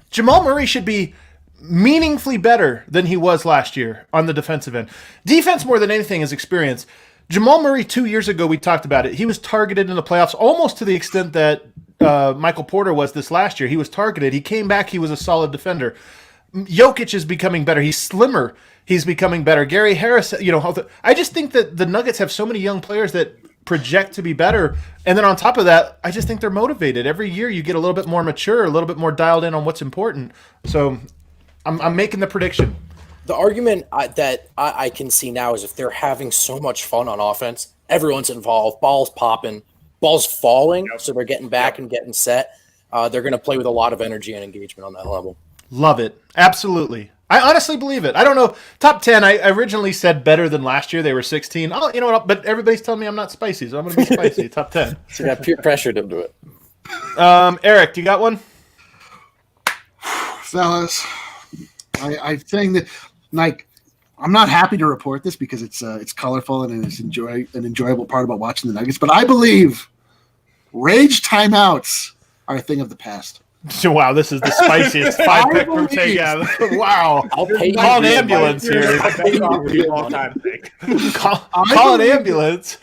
E: Jamal Murray should be meaningfully better than he was last year on the defensive end. Defense more than anything is experience. Jamal Murray 2 years ago, we talked about it. He was targeted in the playoffs almost to the extent that Michael Porter was this last year. He was targeted. He came back. He was a solid defender. Jokic is becoming better. He's slimmer. He's becoming better. Gary Harris, I just think that the Nuggets have so many young players that project to be better. And then on top of that, I just think they're motivated. Every year you get a little bit more mature, a little bit more dialed in on what's important. So I'm making the prediction.
F: The argument that I can see now is if they're having so much fun on offense, everyone's involved, balls popping, balls falling, so they're getting back and getting set. They're going to play with a lot of energy and engagement on that level.
E: Love it. Absolutely. I honestly believe it. I don't know. Top 10, I originally said better than last year. They were 16. Oh, you know what? But everybody's telling me I'm not spicy, so I'm going to be spicy. Top 10.
F: So you got peer pressured into it.
E: Eric, do you got one?
H: fellas, I think that, like, I'm not happy to report this because it's colorful and it's an enjoyable part about watching the Nuggets, but I believe rage timeouts are a thing of the past.
E: Wow, this is the spiciest 5-pick from take. Yeah, wow.
F: I'll pay
E: Call an ambulance here. Call an ambulance.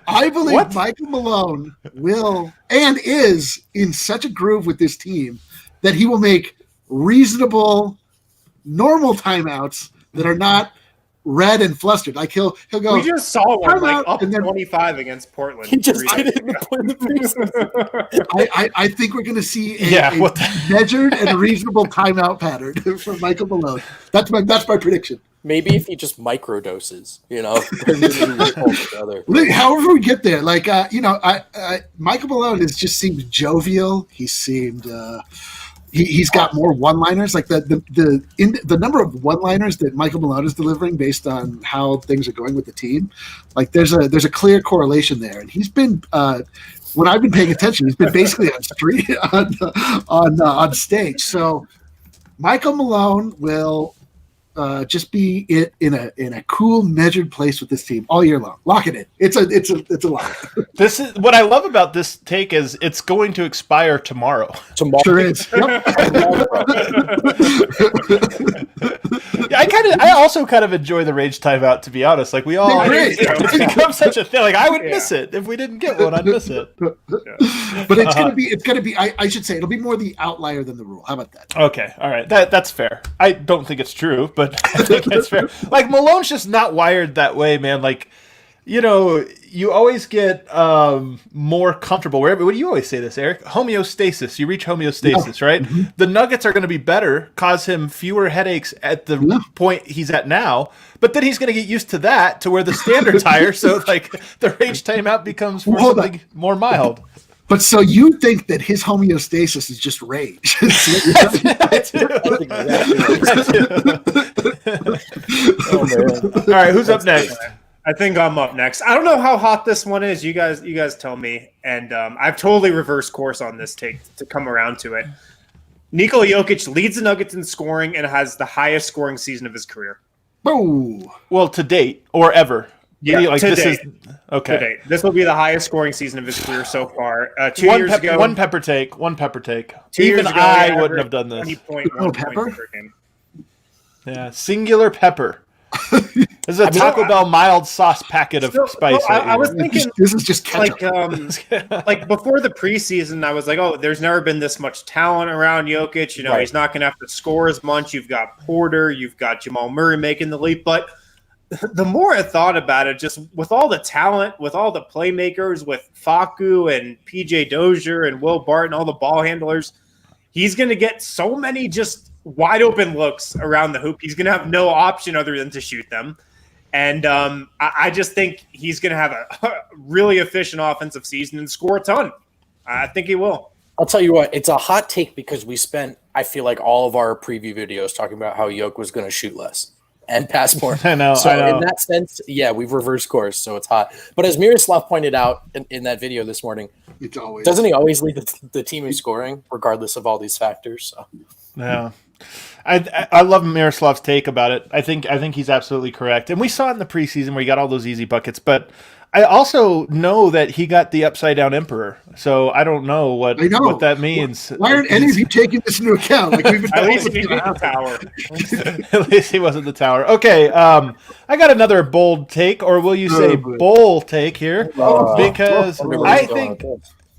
H: I believe
E: What?
H: Michael Malone will and is in such a groove with this team that he will make reasonable, normal timeouts that are not red and flustered. Like he'll go.
G: We just saw one like
H: Timeout,
G: up
H: and then-
G: 25 against Portland.
F: He just did it in the preseason.
H: I think we're going to see
E: What
H: measured and reasonable timeout pattern from Michael Malone. That's my prediction.
F: Maybe if he just microdoses, together.
H: However we get there, like Michael Malone just seemed jovial. He seemed he's got more one-liners. Like the number of one-liners that Michael Malone is delivering based on how things are going with the team, like there's a clear correlation there. And he's been when I've been paying attention, he's been basically on stage. So Michael Malone will just be in a cool, measured place with this team all year long. Lock it in. It's a lock.
E: This is what I love about this take is it's going to expire tomorrow.
H: Sure is. Yep.
E: Yeah, I also kind of enjoy the rage timeout, to be honest. Like we all, it's become such a thing. Like I would miss it if we didn't get one. I'd miss it.
H: But it's gonna be. I should say it'll be more the outlier than the rule. How about that?
E: Okay, all right, that's fair. I don't think it's true, but I think that's fair. Like Malone's just not wired that way, man. Like, you always get more comfortable wherever. What do you always say this, Eric? Homeostasis. You reach homeostasis, right? Mm-hmm. The Nuggets are going to be better, cause him fewer headaches at the point he's at now. But then he's going to get used to that, to where the standard's higher. So like the rage timeout becomes something more mild.
H: But so you think that his homeostasis is just rage?
F: Oh, man.
E: All right, who's up next?
G: I think I'm up next. I don't know how hot this one is. You guys tell me. And I've totally reversed course on this take to come around to it. Nikola Jokic leads the Nuggets in scoring and has the highest scoring season of his career.
H: Oh,
E: well, to date or ever.
G: Yeah,
E: like
G: to
E: this
G: date.
E: is okay.
G: To date. This will be the highest scoring season of his career so far. 2 years ago,
E: one pepper take.
G: 2 years
E: Even
G: ago,
E: I wouldn't have done this.
G: 20.1
H: pepper?
G: per game.
E: Yeah, singular pepper. This is a Taco Bell mild sauce packet of spice.
G: I was thinking
H: this is just ketchup.
G: like before the preseason, I was like, oh, there's never been this much talent around Jokic.
F: Right.
G: He's not going to have to score as much. You've got Porter, you've got Jamal Murray making the leap. But the more I thought about it, just with all the talent, with all the playmakers, with Facu and PJ Dozier and Will Barton, all the ball handlers, he's going to get so many just wide open looks around the hoop. He's going to have no option other than to shoot them. And I just think he's going to have a really efficient offensive season and score a ton. I think he will.
F: I'll tell you what, it's a hot take because we spent, I feel like, all of our preview videos talking about how Jokic was going to shoot less and pass more.
E: I know.
F: In that sense, yeah, we've reversed course, so it's hot. But as Miroslav pointed out in that video this morning, doesn't he always lead the team in scoring, regardless of all these factors? So.
E: Yeah. I love Miroslav's take about it. I think he's absolutely correct. And we saw it in the preseason where he got all those easy buckets, but I also know that he got the upside down emperor. So I don't know what that means.
H: Why aren't any of you taking this into account? Like we've been
G: At least he beat the tower.
E: At least he wasn't the tower. Okay, I got another bold take, or will you say bowl take here? Because I think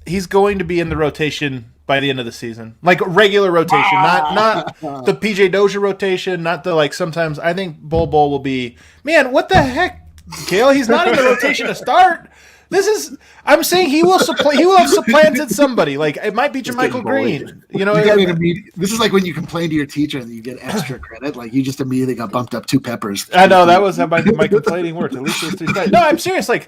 E: he's going to be in the rotation by the end of the season, like regular rotation, not the PJ Dozier rotation, not the like. Sometimes I think Bol Bol will be. Man, what the heck, Kale? He's not in the rotation to start. I'm saying he will have supplanted somebody. Like it might be Jermichael Green.
H: This is like when you complain to your teacher and you get extra credit. Like you just immediately got bumped up 2 peppers.
E: I know that was how my complaining worked. At least it was 3 strikes. No, I'm serious. Like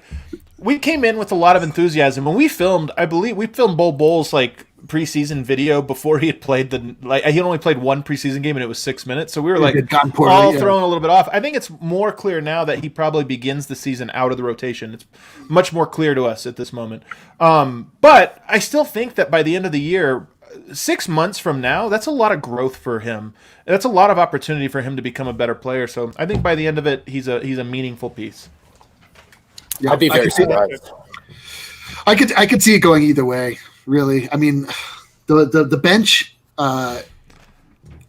E: we came in with a lot of enthusiasm when we filmed. I believe we filmed Bol Bol's like preseason video before he had played he only played 1 preseason game and it was 6 minutes. So we were like all thrown a little bit off. I think it's more clear now that he probably begins the season out of the rotation. It's much more clear to us at this moment. But I still think that by the end of the year, 6 months from now, that's a lot of growth for him. That's a lot of opportunity for him to become a better player. So I think by the end of it, he's a meaningful piece.
H: Yeah,
F: I'd be very surprised.
H: I could see it going either way. Really, I mean, the bench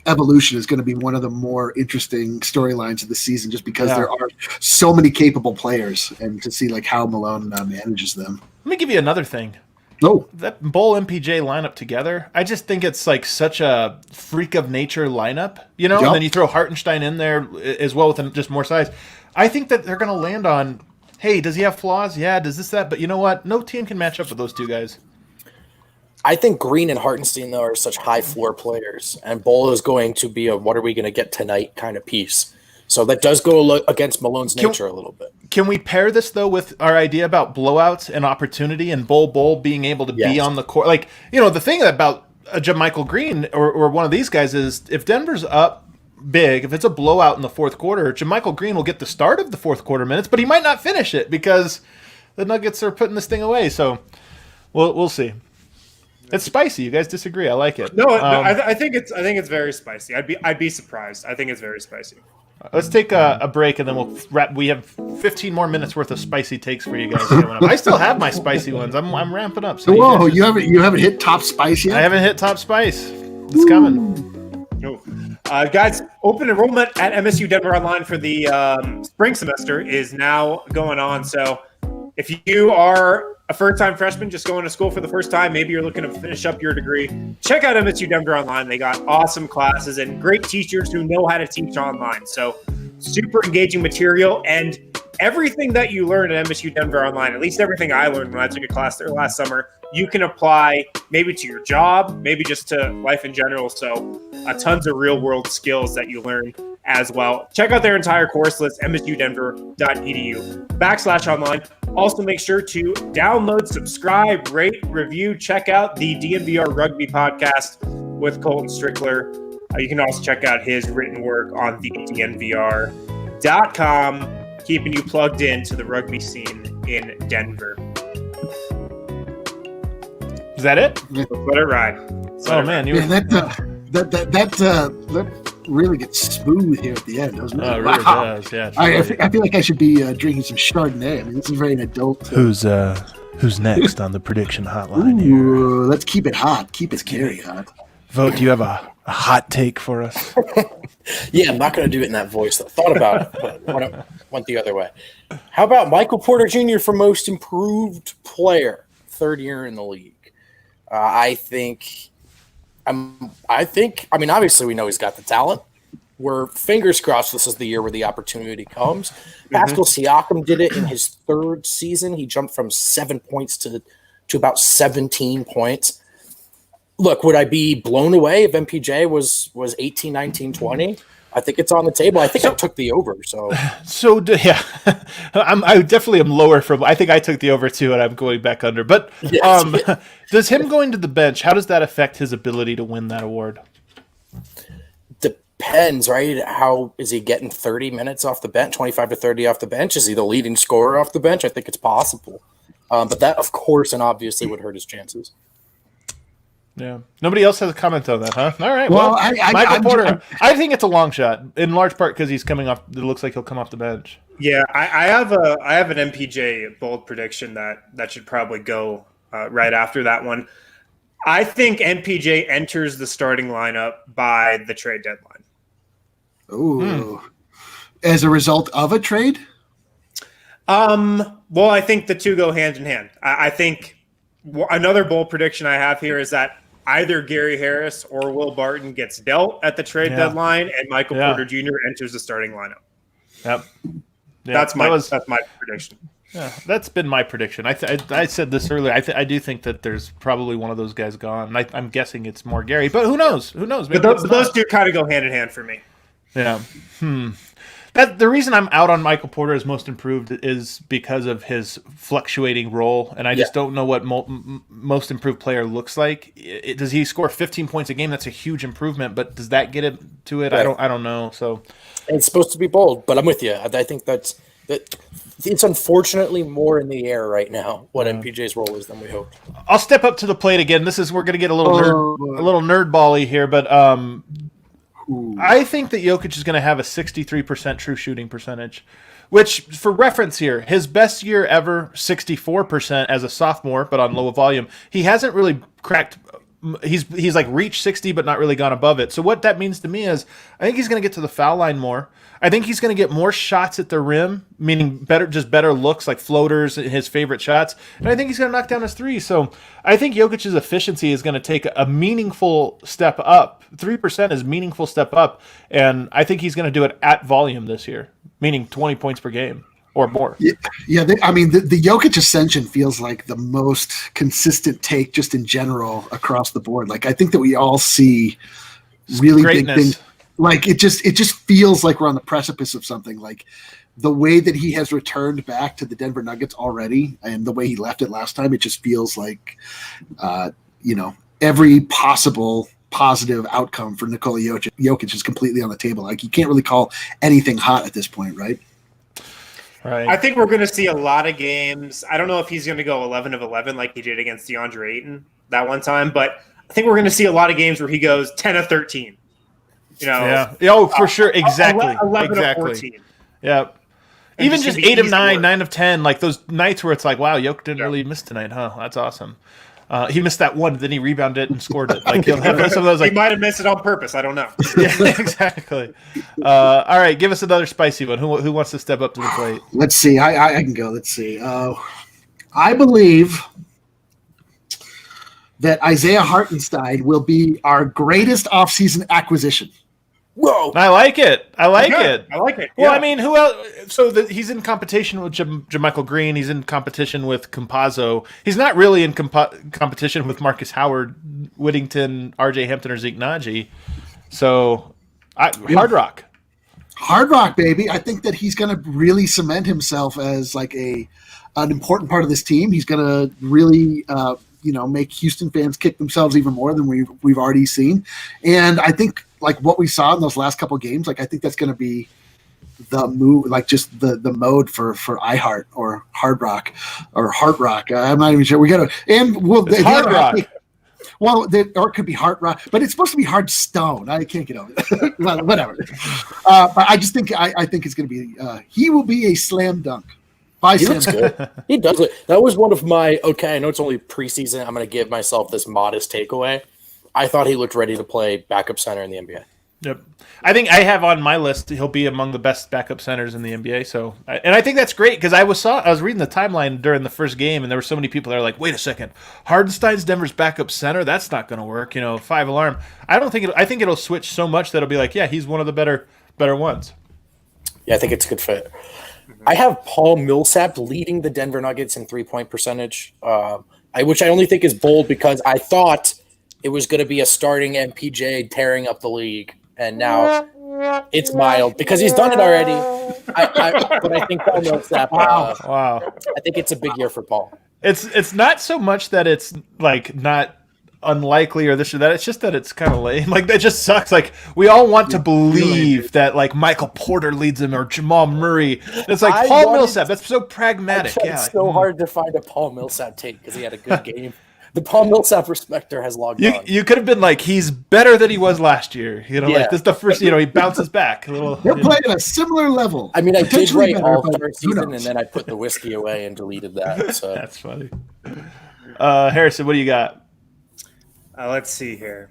H: evolution is going to be one of the more interesting storylines of the season, just because there are so many capable players, and to see like how Malone manages them.
E: Let me give you another thing.
H: Oh,
E: That Bol MPJ lineup together, I just think it's like such a freak of nature lineup, you know?
H: Yep.
E: And then you throw Hartnstein in there as well with just more size. I think that they're going to land on, hey, does he have flaws? Yeah, does this, that? But you know what? No team can match up with those two guys.
F: I think Green and Hartenstein, though, are such high floor players, and Bol is going to be a what are we going to get tonight kind of piece. So that does go against Malone's nature a little bit.
E: Can we pair this, though, with our idea about blowouts and opportunity and Bol being able to be on the court? Like, you know, the thing about Michael Green or one of these guys is if Denver's up big, if it's a blowout in the fourth quarter, JaMychal Green will get the start of the fourth quarter minutes, but he might not finish it because the Nuggets are putting this thing away. So we'll see. It's spicy. You guys disagree? I like it.
G: No, I think it's very spicy. I'd be surprised. I think it's very spicy.
E: Let's take a break and then we'll wrap. We have 15 more minutes worth of spicy takes for you guys coming up. I still have my spicy ones. I'm ramping up. So
H: whoa! You haven't hit top spice yet?
E: I haven't hit top spice. It's coming.
G: No. Guys, open enrollment at MSU Denver Online for the spring semester is now going on. So if you are a first-time freshman just going to school for the first time, maybe you're looking to finish up your degree, check out MSU Denver Online. They got awesome classes and great teachers who know how to teach online. So super engaging material, and everything that you learn at MSU Denver Online, at least everything I learned when I took a class there last summer, you can apply maybe to your job, maybe just to life in general. So tons of real-world skills that you learn as well. Check out their entire course list, msudenver.edu/online. Also, make sure to download, subscribe, rate, review, check out the DNVR Rugby podcast with Colton Strickler. You can also check out his written work on the DNVR.com, keeping you plugged in to the rugby scene in Denver.
E: Is that it?
G: Let's let it ride.
E: Man,
H: that really gets smooth here at the end. It
E: really does. Yeah.
H: I feel like I should be drinking some Chardonnay. I mean, this is very an adult.
E: Who's next on the prediction hotline here?
H: Ooh, let's keep it hot. Keep it very hot.
E: Vote, do you have a hot take for us?
F: Yeah, I'm not going to do it in that voice. I thought about it, but went the other way. How about Michael Porter Jr. for most improved player, third year in the league? I mean, obviously we know he's got the talent. We're fingers crossed this is the year where the opportunity comes. Pascal Siakam did it in his third season. He jumped from 7 points to about 17 points. Look, would I be blown away if MPJ was 18, 19, 20? I think it's on the table. I think I took the over. So
E: yeah, I definitely am lower from. I think I took the over too, and I'm going back under. But does him going to the bench? How does that affect his ability to win that award?
F: Depends, right? How is he getting 30 minutes off the bench, 25 to 30 off the bench? Is he the leading scorer off the bench? I think it's possible, but that, of course, and obviously would hurt his chances.
E: Yeah. Nobody else has a comment on that, huh? All right.
H: Well,
E: Michael Porter, I think it's a long shot, in large part because he's coming off. It looks like he'll come off the bench.
G: Yeah, I have an MPJ bold prediction that should probably go right after that one. I think MPJ enters the starting lineup by the trade deadline.
H: Ooh. As a result of a trade?
G: Well, I think the two go hand in hand. I think another bold prediction I have here is that either Gary Harris or Will Barton gets dealt at the trade deadline, and Michael Porter Jr. enters the starting lineup.
E: Yep. Yeah,
G: that's my prediction.
E: Yeah, that's been my prediction. I said this earlier. I do think that there's probably one of those guys gone. I'm guessing it's more Gary, but who knows? Who knows?
G: But those two kind of go hand in hand for me.
E: Yeah. The reason I'm out on Michael Porter as most improved is because of his fluctuating role, and I just don't know what most improved player looks like. Does he score 15 points a game? That's a huge improvement, but does that get him to it? Right. I don't know. So
F: it's supposed to be bold, but I'm with you. I think that it's unfortunately more in the air right now what MPJ's role is than we hoped.
E: I'll step up to the plate again. We're going to get a little nerd ball-y here, but I think that Jokic is going to have a 63% true shooting percentage, which, for reference here, his best year ever, 64% as a sophomore, but on low volume. He hasn't really cracked. He's like reached 60, but not really gone above it. So what that means to me is, I think he's going to get to the foul line more. I think he's going to get more shots at the rim, meaning better looks like floaters, his favorite shots. And I think he's going to knock down his three. So I think Jokic's efficiency is going to take a meaningful step up. 3% is meaningful step up. And I think he's going to do it at volume this year, meaning 20 points per game or more.
H: Yeah. The Jokic ascension feels like the most consistent take just in general across the board. Like, I think that we all see really big things. Like, it just feels like we're on the precipice of something. Like, the way that he has returned back to the Denver Nuggets already and the way he left it last time, it just feels like, every possible positive outcome for Nikola Jokic is completely on the table. Like, you can't really call anything hot at this point, right?
E: Right.
G: I think we're going to see a lot of games. I don't know if he's going to go 11 of 11 like he did against DeAndre Ayton that one time, but I think we're going to see a lot of games where he goes 10 of 13.
E: Yeah. Oh, for sure. Exactly.
G: 11
E: exactly.
G: of 14.
E: Yeah.
G: And
E: Even just 8 of 9,
G: work.
E: 9 of 10, like those nights where it's like, wow, Jokic didn't really miss tonight, huh? That's awesome. He missed that one, then he rebounded it and scored it. Like, he'll have some of those. Like,
G: he might have missed it on purpose. I don't know.
E: Yeah, exactly. All right, give us another spicy one. Who wants to step up to the plate?
H: Let's see. I can go. Let's see. I believe that Isaiah Hartnstein will be our greatest offseason acquisition.
F: Whoa!
E: I like it. I like it.
G: Yeah.
E: Well, I mean, who else? So he's in competition with Jermichael Green. He's in competition with Campazzo. He's not really in competition with Marcus Howard, Whittington, R.J. Hampton, or Zeke Naji. So, Hard Rock.
H: Hard Rock, baby. I think that he's going to really cement himself as like an important part of this team. He's going to really make Houston fans kick themselves even more than we've already seen. And I think like what we saw in those last couple of games, like I think that's going to be the move, like just the mode for iHeart or Hard Rock or Heart Rock. I'm not even sure. We got to, and
E: Hard Rock.
H: Or it could be Heart Rock, but it's supposed to be Hard Stone. I can't get over it. Well, whatever. But I just think I think it's going to be he will be a slam dunk.
F: He looks good. He does it. That was one of my I know it's only preseason. I'm going to give myself this modest takeaway. I thought he looked ready to play backup center in the NBA.
E: Yep. I think I have on my list he'll be among the best backup centers in the NBA. So, and I think that's great because I was reading the timeline during the first game, and there were so many people that are like, "Wait a second, Hardenstein's Denver's backup center? That's not going to work." 5 alarm. I think it'll switch so much that it'll be like, yeah, he's one of the better ones.
F: Yeah, I think it's a good fit. I have Paul Millsap leading the Denver Nuggets in 3-point percentage, which I only think is bold because I thought it was going to be a starting MPJ tearing up the league, and now it's mild because he's done it already. But I think Paul Millsap.
E: Wow.
F: I think it's a big year for Paul.
E: It's not so much that it's like not unlikely or this or that. It's just that it's kind of lame. Like, that just sucks. Like, we all want to believe that like Michael Porter leads him or Jamal Murray. It's like Paul Millsap. That's so pragmatic.
F: It's so hard to find a Paul Millsap take because he had a good game. The Paul Millsap respecter has logged on.
E: You could have been like, he's better than he was last year. Like this is the first. He bounces back a little.
H: They're playing at a similar level.
F: I mean, I did write All-Star season, and then I put the whiskey away and deleted that. So
E: that's funny. Harrison, what do you got?
G: Let's see here.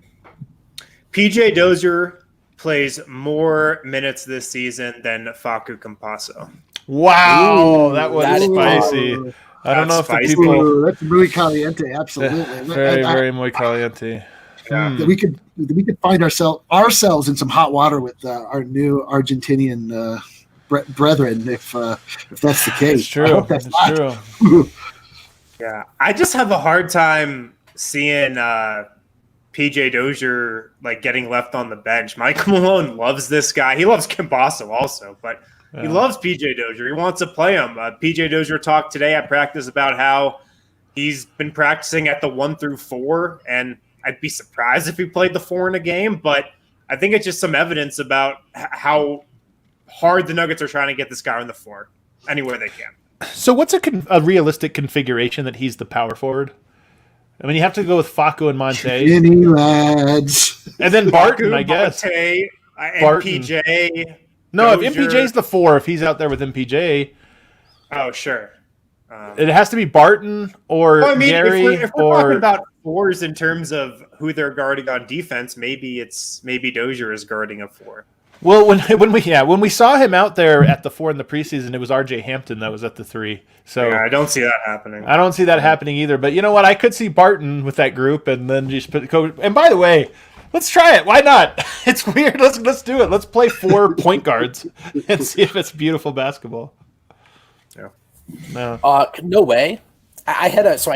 G: PJ Dozier plays more minutes this season than Facu Campazzo.
E: Wow, that was spicy. I don't know if the people.
H: That's muy caliente, absolutely.
E: Very muy caliente.
H: Yeah. We could find ourselves in some hot water with our new Argentinian brethren, if that's the case.
E: It's true.
H: That's
E: true.
G: Yeah, I just have a hard time seeing PJ Dozier like getting left on the bench. Michael Malone loves this guy. He loves Campazzo also, but he loves PJ Dozier. He wants to play him. PJ Dozier talked today at practice about how he's been practicing at the 1 through 4, and I'd be surprised if he played the 4 in a game. But I think it's just some evidence about how hard the Nuggets are trying to get this guy on the floor anywhere they can.
E: So what's a realistic configuration that he's the power forward? I mean, you have to go with Facu and Monte.
H: Skinny lads.
E: And then Barton, I guess.
G: Monte,
E: Barton.
G: MPJ.
E: No, if
G: Dozier.
E: MPJ's the 4, if he's out there with MPJ,
G: Oh, sure.
E: it has to be Barton or
G: Well, I mean,
E: Gary
G: if we're
E: or
G: talking about 4s in terms of who they're guarding on defense, maybe Dozier is guarding a 4.
E: Well, when we saw him out there at the 4 in the preseason, it was RJ Hampton that was at the 3. So
G: Yeah, I don't see that happening.
E: I don't see that happening either. But you know what? I could see Barton with that group, and then just put coach. And by the way, let's try it. Why not? It's weird. Let's do it. Let's play 4 point guards and see if it's beautiful basketball.
G: Yeah.
E: No.
F: No way. I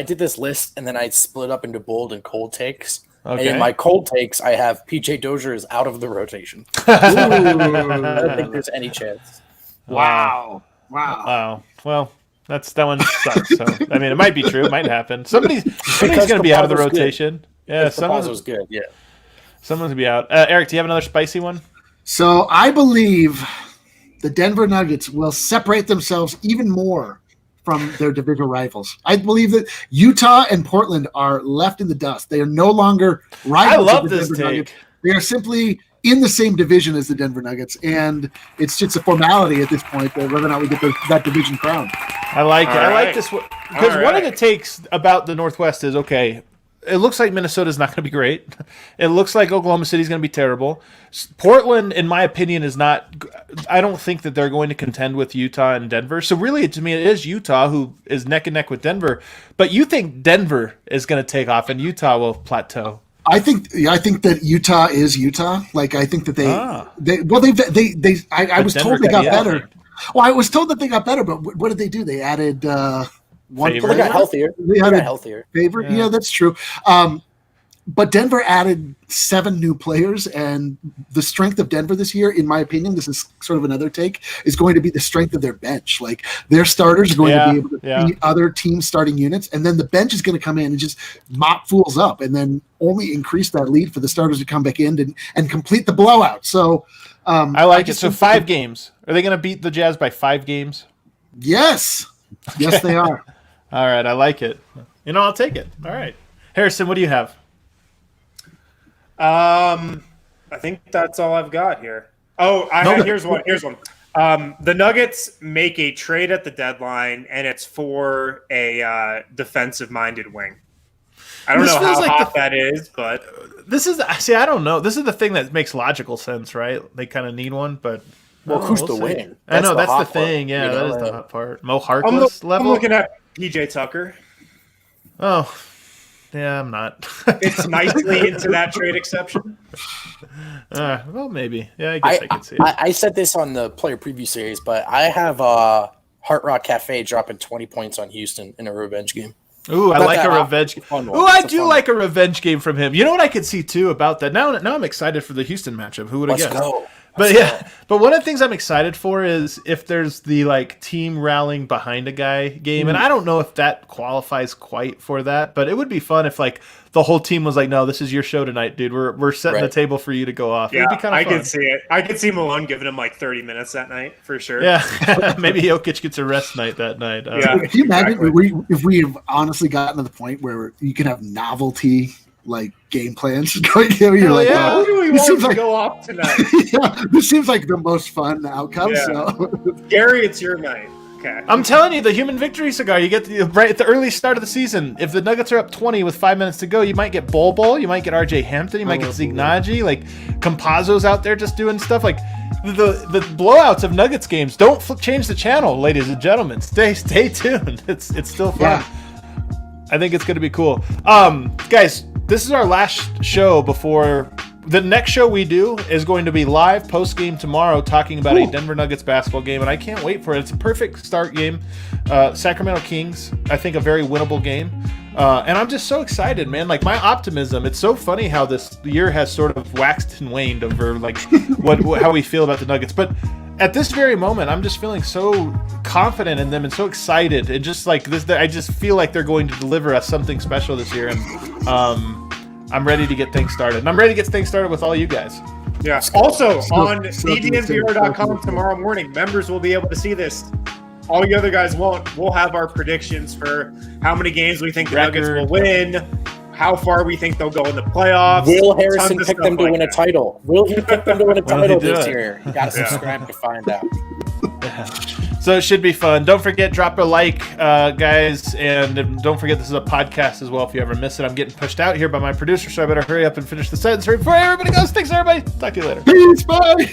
F: did this list and then I split up into bold and cold takes.
E: Okay.
F: And in my cold takes, I have PJ Dozier is out of the rotation. I don't think there's any chance.
H: Wow.
E: Wow. Well, that one sucks. So I mean, it might be true. It might happen. Somebody's going to be out of the
F: Campazzo's
E: rotation.
F: Good.
E: Yeah,
F: Campazzo's good. Yeah.
E: someone's going to be out. Eric, do you have another spicy one?
H: So I believe the Denver Nuggets will separate themselves even more from their division rivals. I believe that Utah and Portland are left in the dust. They are no longer rivals.
E: I love
H: of the
E: this
H: Denver
E: take.
H: Nuggets. They are simply in the same division as the Denver Nuggets, and it's just a formality at this point whether or not we get that division crown.
E: I like it.
G: All
E: I like
G: right.
E: this one because
G: All
E: one of the
G: right.
E: takes about the Northwest is okay. It looks like Minnesota's not going to be great. It looks like Oklahoma City's going to be terrible. Portland, in my opinion, is not. I don't think that they're going to contend with Utah and Denver. So really, to me, it is Utah who is neck and neck with Denver. But you think Denver is going to take off and Utah will plateau?
H: I think that Utah is Utah. Like I think that I was
E: Denver
H: told they
E: could
H: got
E: be
H: better.
E: out.
H: Well, I was told that they got better, but what did they do? They added one
E: Favor.
F: They got
H: player.
F: healthier.
H: They
F: They got
H: added
F: healthier.
H: favor. Yeah, that's true. But Denver added 7 new players, and the strength of Denver this year, in my opinion, this is sort of another take, is going to be the strength of their bench. Like their starters are going to be able to beat other teams' starting units, and then the bench is going to come in and just mop fools up, and then only increase that lead for the starters to come back in and complete the blowout. So
E: I like it. So 5 games. Are they going to beat the Jazz by 5 games?
H: Yes, they are.
E: All right, I like it. I'll take it. All right, Harrison, what do you have?
G: I think that's all I've got here. Oh, here's one. The Nuggets make a trade at the deadline, and it's for a defensive-minded wing. I don't know how hot that is, but
E: This is I don't know. This is the thing that makes logical sense, right? They kind of need one, but
F: Who's the
E: see.
F: wing?
E: I know that's the
F: hot part,
E: thing. Yeah, that is the hot part. Mo
G: I'm
E: Harkless level.
G: looking at PJ Tucker.
E: Oh, yeah, I'm not.
G: It's nicely into that trade exception.
E: Well, maybe. Yeah, I guess I can see it.
F: I said this on the player preview series, but I have Hard Rock Cafe dropping 20 points on Houston in a revenge game.
E: Ooh, I like a revenge.
F: Fun one.
E: Ooh, I
F: It's a
E: do
F: fun
E: like a revenge game from him. You know what I could see too about that? Now I'm excited for the Houston matchup. Who would have
F: Let's
E: guessed?
F: go.
E: But one of the things I'm excited for is if there's the team rallying behind a guy game, and I don't know if that qualifies quite for that, but it would be fun if the whole team was like, "No, this is your show tonight, dude. We're setting the table for you to go off."
G: Yeah,
E: It'd be kind of
G: I
E: fun.
G: could see it. I could see Malone giving him 30 minutes that night for sure.
E: Yeah, maybe Jokic gets a rest night that night.
G: Yeah.
H: Can you imagine if we have honestly gotten to the point where you can have novelty game plans going here? You're like,
E: yeah.
G: Who do we
H: this
G: want
H: seems
G: to
H: like
G: go off tonight?
H: yeah, this seems like the most fun outcome.
G: Yeah.
H: So
G: Gary, it's your night. Okay.
E: I'm telling you, the human victory cigar, you get right at the early start of the season. If the Nuggets are up 20 with 5 minutes to go, you might get Bol Bol, you might get RJ Hampton, you might get Zeke Naji, Campazzo's out there just doing stuff. The blowouts of Nuggets games. Don't change the channel, ladies and gentlemen. Stay tuned. It's still fun.
H: Yeah.
E: I think it's going to be cool. Guys, this is our last show before the next show we do is going to be live post game tomorrow, talking about a Denver Nuggets basketball game, and I can't wait for it. It's a perfect start game. Sacramento Kings, I think, a very winnable game, and I'm just so excited, man. My optimism. It's so funny how this year has sort of waxed and waned over how we feel about the Nuggets, but at this very moment, I'm just feeling so confident in them and so excited, and just this, I just feel like they're going to deliver us something special this year, and I'm ready to get things started. And I'm ready to get things started with all you guys.
G: Yeah. Also, on DNVR.com tomorrow morning, members will be able to see this all you other guys won't. We'll have our predictions for how many games we think the Nuggets will win, how far we think they'll go in the playoffs.
F: Will Harrison pick them to win a title? Will he pick them to win a title this year? You got to subscribe to find out.
E: So it should be fun. Don't forget, drop a like, guys, and don't forget this is a podcast as well. If you ever miss it, I'm getting pushed out here by my producer, so I better hurry up and finish the sentence before everybody goes. Thanks, everybody. Talk to you later.
H: Peace, bye.